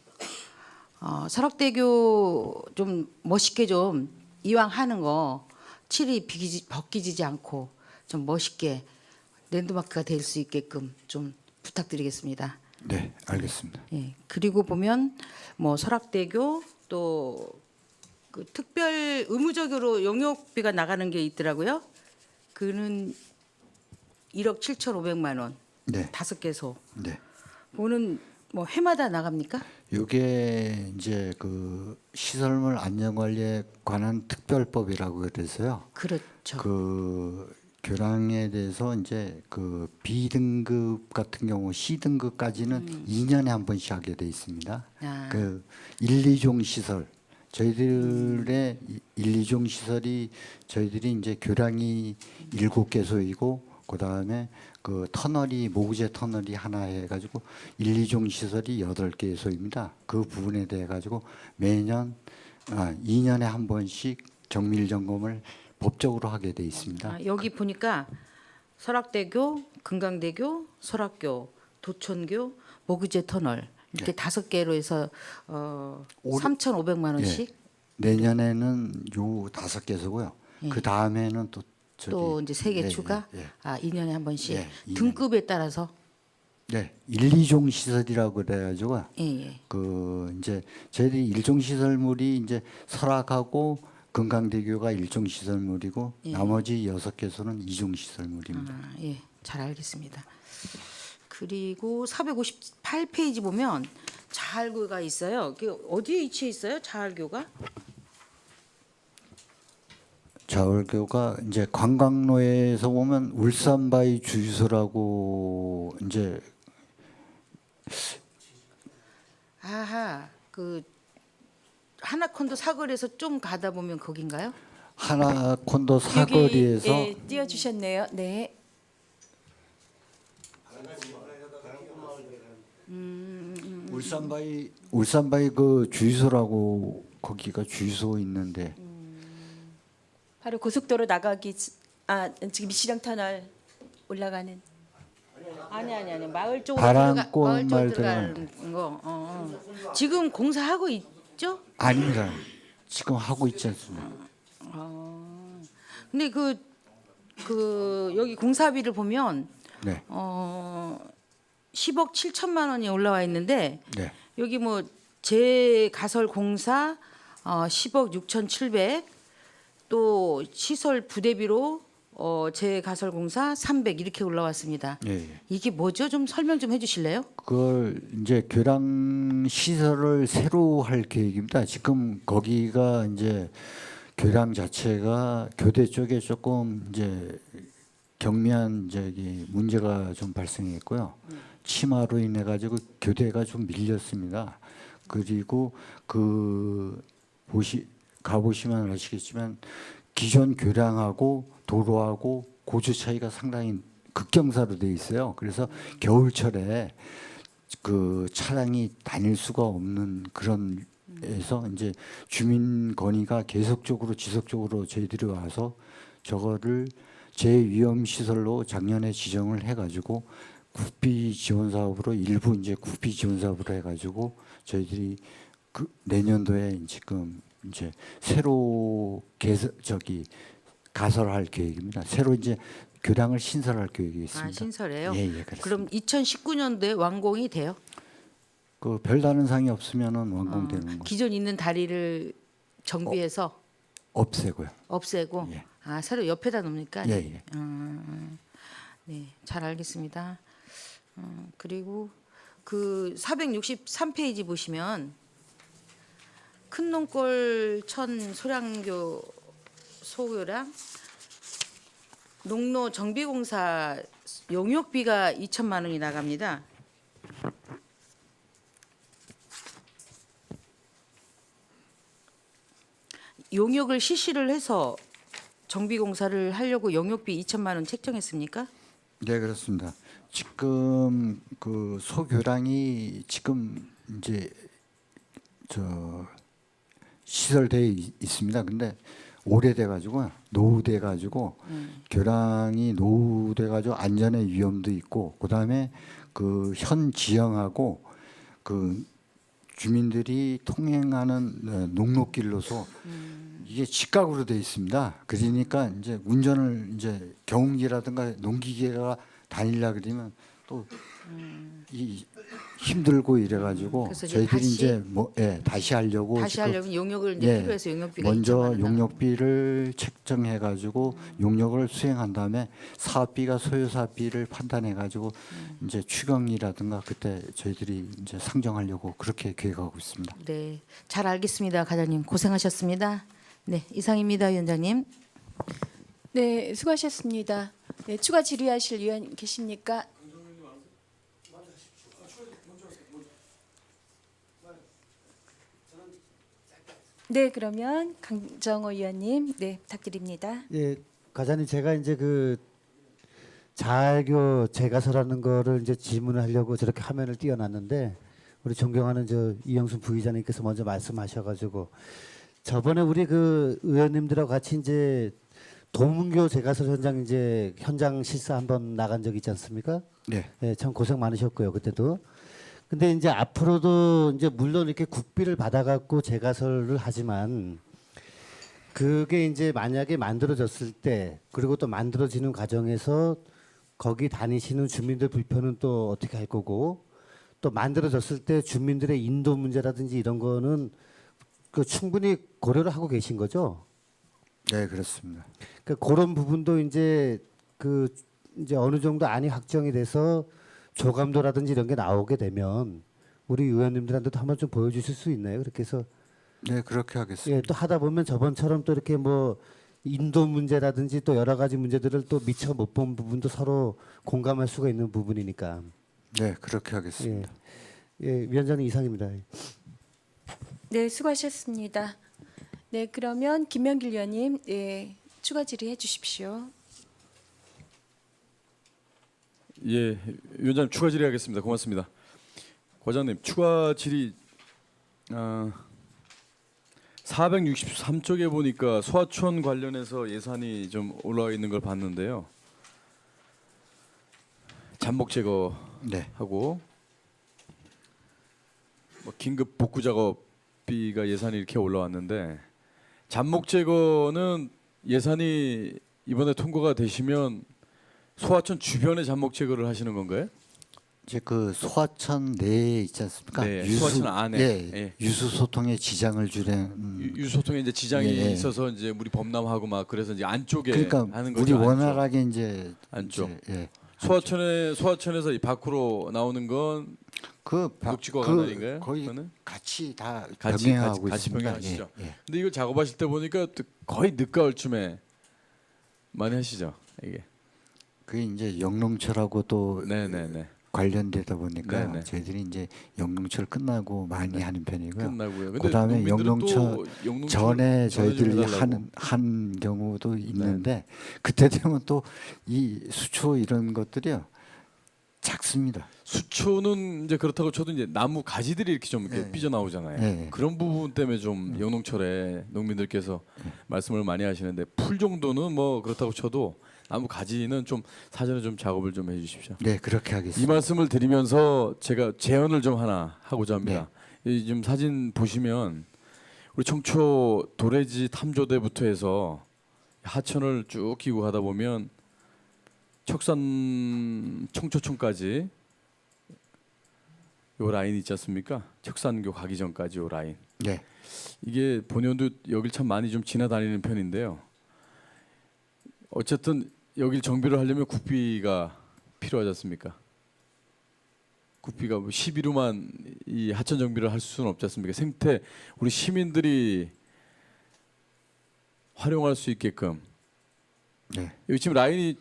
설악대교 좀 멋있게 좀 이왕 하는 거 칠이 벗기지지 않고 좀 멋있게 랜드마크가 될 수 있게끔 좀 부탁드리겠습니다. 네, 알겠습니다. 예. 그리고 보면 뭐 설악대교 또 그 특별 의무적으로 용역비가 나가는 게 있더라고요. 그는 1억 7,500만 원. 네, 5개소. 네. 그거는 뭐 해마다 나갑니까? 이게 이제 그 시설물 안전 관리에 관한 특별법이라고 그래서요. 그렇죠. 그 교량에 대해서 이제 그 B등급 같은 경우 C등급까지는 2년에 한 번씩 하게 돼 있습니다. 아. 그 1, 2종 시설 저희들의 1, 2종 시설이 저희들이 이제 교량이 7개소이고 그다음에 그 터널이 모구제 터널이 하나 해가지고 1, 2종 시설이 8개소입니다. 그 부분에 대해 가지고 매년 2년에 한 번씩 정밀 점검을 법적으로 하게 돼 있습니다. 여기 보니까 설악대교, 금강대교, 설악교, 도촌교, 모구제 터널 이렇게 5개로 해서 3,500만 원씩 내년에는 요 5개소고요. 그 다음에는 또 또 이제 3개 추가. 2년에 한 번씩 예, 2년에. 등급에 따라서. 네, 1, 2종 시설이라고 그래가지고 예. 그 이제 저희들이 1종 시설물이 이제 설악하고 금강대교가 1종 시설물이고 나머지 6개소는 2종 시설물입니다. 예. 잘 알겠습니다. 그리고 458페이지 보면 자활교가 있어요. 그게 어디에 위치해 있어요? 자활교가? 자월교가 이제 관광로에서 보면 울산바위 주유소라고 이제 아하. 그 하나콘도 사거리에서 좀 가다 보면 거긴가요? 하나콘도 사거리에서 여기, 예, 띄워주셨네요. 네. 울산바위 그 주유소라고 거기가 주유소 있는데 바로 고속도로 나가기 지금 미시령 터널 올라가는 아니 마을 쪽으로 바람꽃 마을 쪽으로 마을 들어가는 거. 지금 공사하고 있죠? 아닙니다. 지금 하고 있지 않습니까? 근데 여기 공사비를 보면 네, 10억 7천만 원이 올라와 있는데 네, 여기 뭐 재가설 공사 10억 6,700, 또 시설 부대비로 재가설 공사 300 이렇게 올라왔습니다. 예. 이게 뭐죠? 좀 설명 좀 해주실래요? 그걸 이제 교량 시설을 새로 할 계획입니다. 지금 거기가 이제 교량 자체가 교대 쪽에 조금 이제 경미한 저기 문제가 좀 발생했고요. 치마로 인해 가지고 교대가 좀 밀렸습니다. 그리고 가보시면 아시겠지만 기존 교량하고 도로하고 고주 차이가 상당히 극경사로 돼 있어요. 그래서 겨울철에 그 차량이 다닐 수가 없는 그런 에서 이제 주민 건의가 계속적으로 지속적으로 저희들이 와서 저거를 재위험 시설로 작년에 지정을 해가지고 국비 지원 사업으로 일부 이제 국비 지원 사업으로 해가지고 저희들이 그 내년도에 지금 이제 새로 가설할 계획입니다. 새로 이제 교량을 신설할 계획이 있습니다. 아, 신설해요? 예, 예, 그렇습니다. 그럼 2019년도에 완공이 돼요? 그 별다른 상이 없으면은 완공되는 거 기존 있는 다리를 정비해서 없애고요. 없애고 예. 아 새로 옆에다 놓습니까? 예, 예. 네, 잘 알겠습니다. 그리고 그 463페이지 보시면 큰 농골 천 소량교 소교량 농로 정비공사 용역비가 2천만 원이 나갑니다. 용역을 실시를 해서 정비공사를 하려고 용역비 2천만 원 책정했습니까? 네, 그렇습니다. 지금 그 소교량이 지금 이제 저 시설돼 있습니다. 근데 오래돼 가지고 노후돼 가지고 교량이 노후돼 가지고 안전의 위험도 있고 그다음에 그 현 지형하고 그 주민들이 통행하는 농로길로서 이게 직각으로 돼 있습니다. 그러니까 이제 운전을 이제 경운기라든가 농기계가 다니려 그러면 또 이 힘들고 이래가지고 그래서 이제 저희들이 다시- 이제 뭐 다시 하려고 다시 지금 하려면 용역을 이제 예, 필요해서 용역비가 2천만 먼저 원 나가고. 용역비를 책정해가지고 용역을 수행한 다음에 사업비가 소요 사업비를 판단해가지고 이제 추경이라든가 그때 저희들이 이제 상정하려고 그렇게 계획하고 있습니다. 네, 잘 알겠습니다, 과장님 고생하셨습니다. 네, 이상입니다, 위원장님. 네, 수고하셨습니다. 네, 추가 질의하실 위원 계십니까? 네, 그러면 강정호 위원님, 네, 부탁드립니다. 예, 과장님 제가 이제 그 자활교 재가설하는 거를 이제 질문을 하려고 저렇게 화면을 띄워놨는데 우리 존경하는 저 이영순 부의장님께서 먼저 말씀하셔가지고 저번에 우리 그 의원님들하고 같이 이제 도문교 재가설 현장 이제 현장 실사 한번 나간 적 있지 않습니까? 네, 예, 참 고생 많으셨고요 그때도. 근데 이제 앞으로도 이제 물론 이렇게 국비를 받아갖고 재가설을 하지만 그게 이제 만약에 만들어졌을 때 그리고 또 만들어지는 과정에서 거기 다니시는 주민들 불편은 또 어떻게 할 거고 또 만들어졌을 때 주민들의 인도 문제라든지 이런 거는 그 충분히 고려를 하고 계신 거죠. 네, 그렇습니다. 그 그런 부분도 이제 그 이제 어느 정도 안이 확정이 돼서 조감도라든지 이런 게 나오게 되면 우리 의원님들한테도 한번 좀 보여주실 수 있나요? 그렇게 해서 네, 그렇게 하겠습니다. 예, 또 하다 보면 저번처럼 또 이렇게 뭐 인도 문제라든지 또 여러 가지 문제들을 또 미처 못 본 부분도 서로 공감할 수가 있는 부분이니까. 네, 그렇게 하겠습니다. 예, 위원장님 이상입니다. 네, 수고하셨습니다. 네, 그러면 김명길 위원님, 네, 추가 질의해 주십시오. 예, 위원장님 추가 질의하겠습니다. 고맙습니다. 과장님 추가 질의 463쪽에 보니까 소하촌 관련해서 예산이 좀 올라와 있는 걸 봤는데요. 잠복 제거하고 네, 뭐 긴급 복구 작업비가 예산이 이렇게 올라왔는데 잠복 제거는 예산이 이번에 통과가 되시면 소하천 주변에 잠복 제거를 하시는 건가요? 이제 그 소하천 내에 있지 않습니까? 네, 소하천 안에. 예, 예. 유수 소통에 지장을 주는. 유소통에 이제 지장이 예, 예. 있어서 이제 우리 범람하고 막 그래서 이제 안쪽에 그러니까 하는 거죠. 우리 안쪽. 원활하게 이제 안쪽. 이제, 예. 소하천에서 이 밖으로 나오는 건 녹지구 관할인가요? 거의 그거는? 같이 다 같이 병행하고 같이 있습니다. 병행하시죠. 예, 예. 근데 이거 작업하실 때 보니까 또 거의 늦가을쯤에 많이 하시죠. 이게. 그게 이제 영농철하고 또 네네네. 관련되다 보니까 네네. 저희들이 이제 영농철 끝나고 많이 하는 편이고요. 끝나고요. 근데 그다음에 농민들은 또 영농철 전에 전에 좀 저희들이 해달라고. 한 경우도 있는데 그때 되면 또 이 수초 이런 것들이요 작습니다. 수초는 이제 그렇다고 쳐도 이제 나무 가지들이 이렇게 좀 이렇게 네. 삐져 나오잖아요. 네. 그런 부분 때문에 좀 영농철에 농민들께서 말씀을 많이 하시는데 풀 정도는 뭐 그렇다고 쳐도 나무 가지는 좀 사전에 좀 작업을 좀 해주십시오. 네, 그렇게 이 하겠습니다. 말씀을 드리면서 제가 제언을 좀 하나 하고자 합니다. 이 지금 사진 보시면 우리 청초 도래지 탐조대부터 해서 하천을 쭉 끼고 가다 보면 척산 청초촌까지 요 라인 있지 않습니까? 척산교 가기 전까지 요 라인. 네, 이게 본연도 여길 참 많이 좀 지나다니는 편인데요. 어쨌든 여길 정비를 하려면 국비가 필요하지 않습니까? 국비가 뭐 시비로만 이 하천 정비를 할 수는 없지 않습니까? 생태 우리 시민들이 활용할 수 있게끔 네, 여기 지금 라인이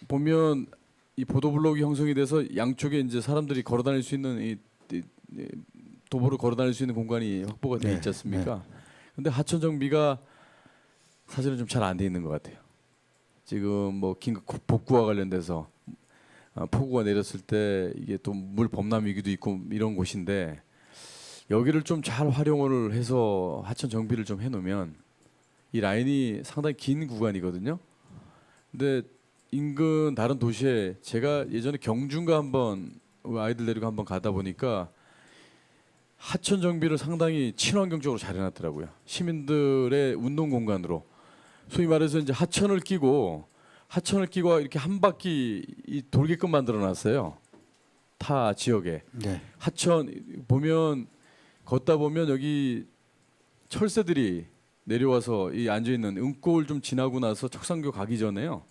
보면 이 보도블록이 형성이 돼서 양쪽에 이제 사람들이 걸어다닐 수 있는 이 도보를 걸어다닐 수 있는 공간이 확보가 돼 네, 있지 않습니까? 근데 하천 정비가 사실은 좀 잘 안 돼 있는 것 같아요. 지금 뭐 긴급 복구와 관련돼서 폭우가 내렸을 때 이게 또 물 범람 위기도 있고 이런 곳인데 여기를 좀 잘 활용을 해서 하천 정비를 좀 해놓으면 이 라인이 상당히 긴 구간이거든요. 근데 인근 다른 도시에 제가 예전에 경주인가 한번 아이들 데리고 한번 가다 보니까 하천 정비를 상당히 친환경적으로 잘 해놨더라고요. 시민들의 운동 공간으로 소위 말해서 이제 하천을 끼고 이렇게 한 바퀴 이 돌게끔 만들어놨어요. 타 지역에 네, 하천 보면 걷다 보면 여기 철새들이 내려와서 이 앉아 있는 은골 좀 지나고 나서 척산교 가기 전에요.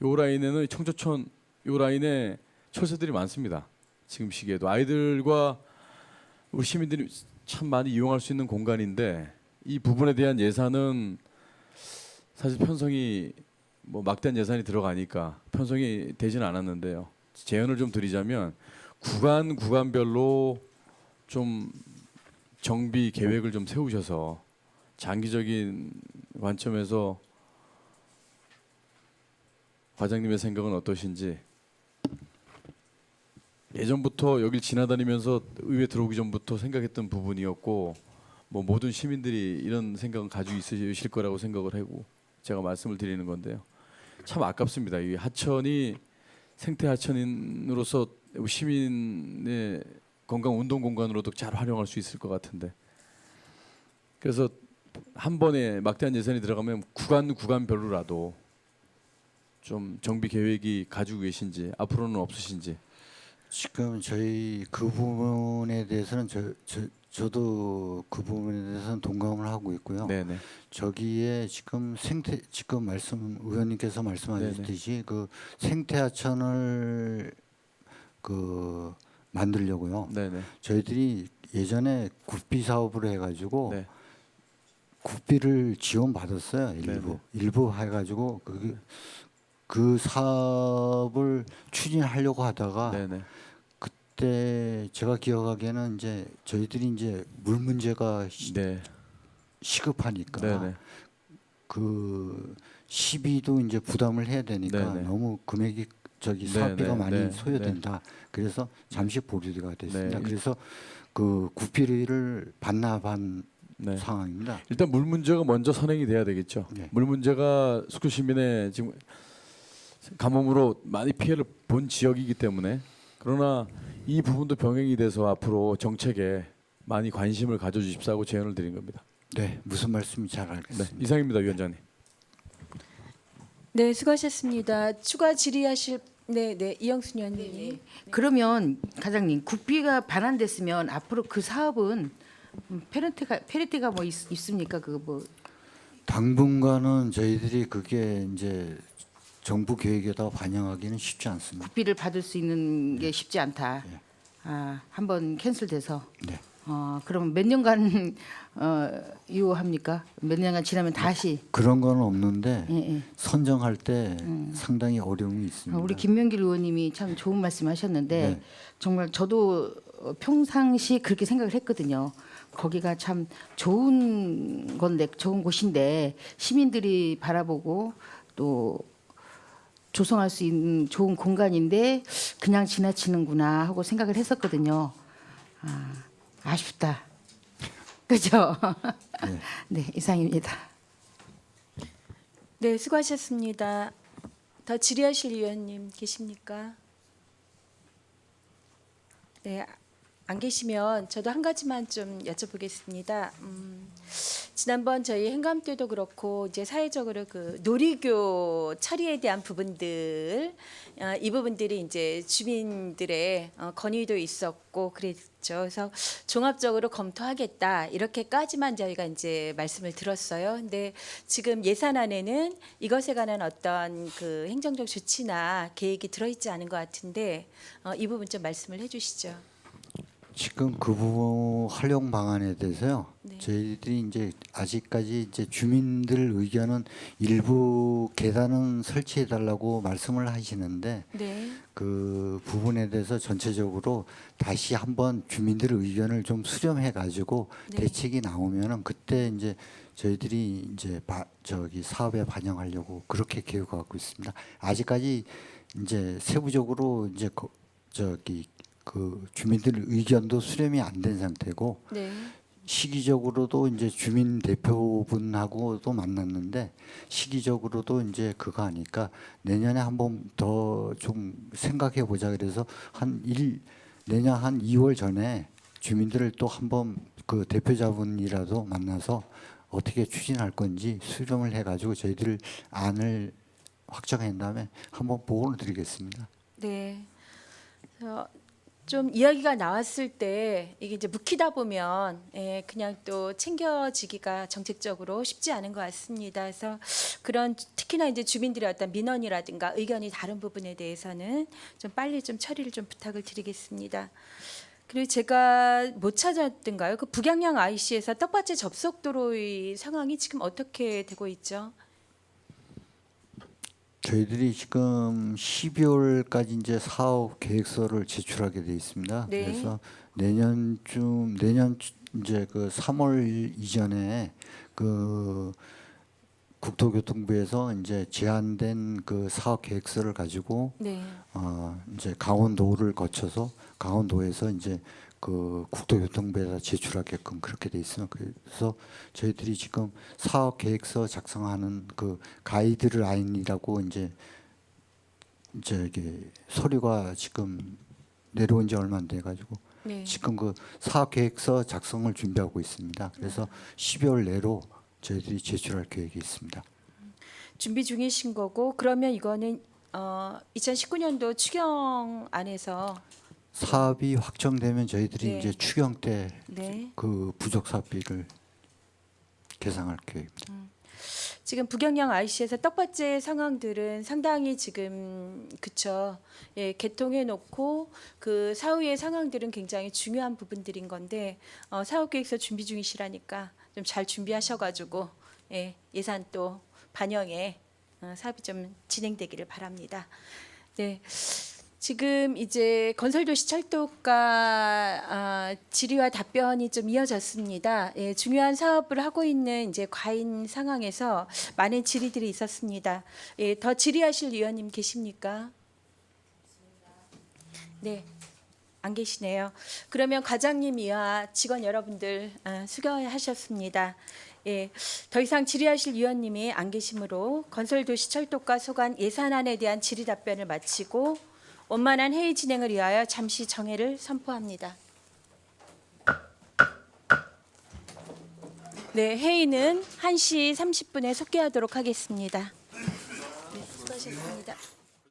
요 라인에는 청초촌 요 라인에 철새들이 많습니다. 지금 시기에도 아이들과 우리 시민들이 참 많이 이용할 수 있는 공간인데 이 부분에 대한 예산은 사실 편성이 뭐 막대한 예산이 들어가니까 편성이 되지는 않았는데요. 제언을 좀 드리자면 구간별로 좀 정비 계획을 좀 세우셔서 장기적인 관점에서 과장님의 생각은 어떠신지. 예전부터 여길 지나다니면서 의회 들어오기 전부터 생각했던 부분이었고 뭐 모든 시민들이 이런 생각은 가지고 있으실 거라고 생각을 하고 제가 말씀을 드리는 건데요. 참 아깝습니다. 이 하천이 생태 하천인으로서 시민의 건강 운동 공간으로도 잘 활용할 수 있을 것 같은데 그래서 한 번에 막대한 예산이 들어가면 구간별로라도 좀 정비 계획이 가지고 계신지 앞으로는 없으신지. 지금 저희 그 부분에 대해서는 저도 그 부분에 대해서는 동감을 하고 있고요. 네네. 저기에 지금 지금 의원님께서 말씀하셨듯이 그 생태하천을 그 만들려고요. 네네. 저희들이 예전에 국비 사업을 해가지고 네. 국비를 지원 받았어요. 일부 해가지고 그 사업을 추진하려고 하다가 네네. 그때 제가 기억하기에는 이제 저희들이 이제 물 문제가 네. 시급하니까 네네. 그 시비도 이제 부담을 해야 되니까 네네. 너무 금액이 네네. 사업비가 많이 네. 소요된다. 그래서 잠시 보류가 됐습니다. 네. 그래서 그 국비를 반납한 네. 상황입니다. 일단 물 문제가 먼저 선행이 돼야 되겠죠. 네. 물 문제가 숙주 시민의 지금 가뭄으로 많이 피해를 본 지역이기 때문에 그러나 이 부분도 병행이 돼서 앞으로 정책에 많이 관심을 가져주십사고 제언을 드린 겁니다. 네, 무슨 말씀인지 잘 네, 알겠습니다. 이상입니다, 위원장님. 네, 수고하셨습니다. 추가 질의하실 이영순 의원님. 네. 그러면 과장님 국비가 반환됐으면 앞으로 그 사업은 페널티가 뭐 있습니까? 그거 뭐 당분간은 저희들이 그게 이제 정부 계획에다 반영하기는 쉽지 않습니다. 국비를 받을 수 있는 게 쉽지 않다. 네. 아, 한번 캔슬돼서. 네. 그럼 몇 년간 유효합니까? 몇 년간 지나면 다시. 그런 건 없는데 예, 예. 선정할 때 상당히 어려움이 있습니다. 우리 김명길 의원님이 참 좋은 말씀하셨는데 네. 정말 저도 평상시 그렇게 생각을 했거든요. 거기가 참 좋은 건데 좋은 곳인데 시민들이 바라보고 또 조성할 수 있는 좋은 공간인데 그냥 지나치는구나 하고 생각을 했었거든요. 아쉽다. 그죠? 네, 이상입니다. 네, 수고하셨습니다. 더 질의하실 위원님 계십니까? 네, 안 계시면 저도 한 가지만 좀 여쭤보겠습니다. 지난번 저희 행감 때도 그렇고 이제 사회적으로 그 놀이교 처리에 대한 부분들 이 부분들이 이제 주민들의 건의도 있었고 그랬죠. 그래서 종합적으로 검토하겠다 이렇게까지만 저희가 이제 말씀을 들었어요. 근데 지금 예산안에는 이것에 관한 어떤 그 행정적 조치나 계획이 들어있지 않은 것 같은데 이 부분 좀 말씀을 해주시죠. 지금 그 부분 활용 방안에 대해서요. 네. 저희들이 이제 아직까지 이제 주민들 의견은 일부 계단은 설치해 달라고 말씀을 하시는데 네. 그 부분에 대해서 전체적으로 다시 한번 주민들의 의견을 좀 수렴해 가지고 네. 대책이 나오면은 그때 이제 저희들이 이제 저기 사업에 반영하려고 그렇게 계획하고 있습니다. 아직까지 이제 세부적으로 이제 저기 그 주민들 의견도 수렴이 안 된 상태고 네. 시기적으로도 이제 주민 대표분하고도 만났는데 시기적으로도 이제 그거 하니까 내년에 한번 더 좀 생각해 보자 그래서 내년 한 2월 전에 주민들을 또 한번 그 대표자분이라도 만나서 어떻게 추진할 건지 수렴을 해가지고 저희들 안을 확정한 다음에 한번 보고를 드리겠습니다. 네. 좀 이야기가 나왔을 때 이게 이제 묵히다 보면 그냥 또 챙겨지기가 정책적으로 쉽지 않은 것 같습니다. 그래서 그런 특히나 이제 주민들의 어떤 민원이라든가 의견이 다른 부분에 대해서는 좀 빨리 좀 처리를 좀 부탁을 드리겠습니다. 그리고 제가 못 찾았던가요? 그 북양양 IC에서 떡받치 접속도로의 상황이 지금 어떻게 되고 있죠? 저희들이 지금 12월까지 이제 사업 계획서를 제출하게 돼 있습니다. 네. 그래서 이제 그 3월 이전에 그 국토교통부에서 이제 제안된 그 사업 계획서를 가지고 네. 이제 강원도를 거쳐서 강원도에서 이제 그 국토교통부에다 제출하게끔 그렇게 돼 있어요. 그래서 저희들이 지금 사업 계획서 작성하는 그 가이드라인이라고 이제 이게 서류가 지금 내려온 지 얼마 안 돼 가지고 네. 지금 그 사업 계획서 작성을 준비하고 있습니다. 그래서 12월 내로 저희들이 제출할 계획이 있습니다. 준비 중이신 거고 그러면 이거는 2019년도 추경 안에서 사업이 확정되면 저희들이 네. 이제 추경 때 네. 그 부족 사업비를 계상할 계획입니다. 지금 북영양 IC에서 떡받치 상황들은 상당히 지금 그쵸. 예, 개통해 놓고 그 사후의 상황들은 굉장히 중요한 부분들인 건데 사업계획서 준비 중이시라니까 좀 잘 준비하셔가지고 예산 또 반영해 사업이 좀 진행되기를 바랍니다. 네. 지금 이제 건설도시 철도가 질의와 답변이 좀 이어졌습니다. 예, 중요한 사업을 하고 있는 이제 과인 상황에서 많은 질의들이 있었습니다. 예, 더 질의하실 위원님 계십니까? 네, 안 계시네요. 그러면 과장님 이하 직원 여러분들 수고하셨습니다. 예, 더 이상 질의하실 위원님이 안 계시므로 건설도시 철도가 소관 예산안에 대한 질의 답변을 마치고 원만한 회의 진행을 위하여 잠시 정회를 선포합니다. 네, 회의는 1시 30분에 속개하도록 하겠습니다. 네, 수고하셨습니다.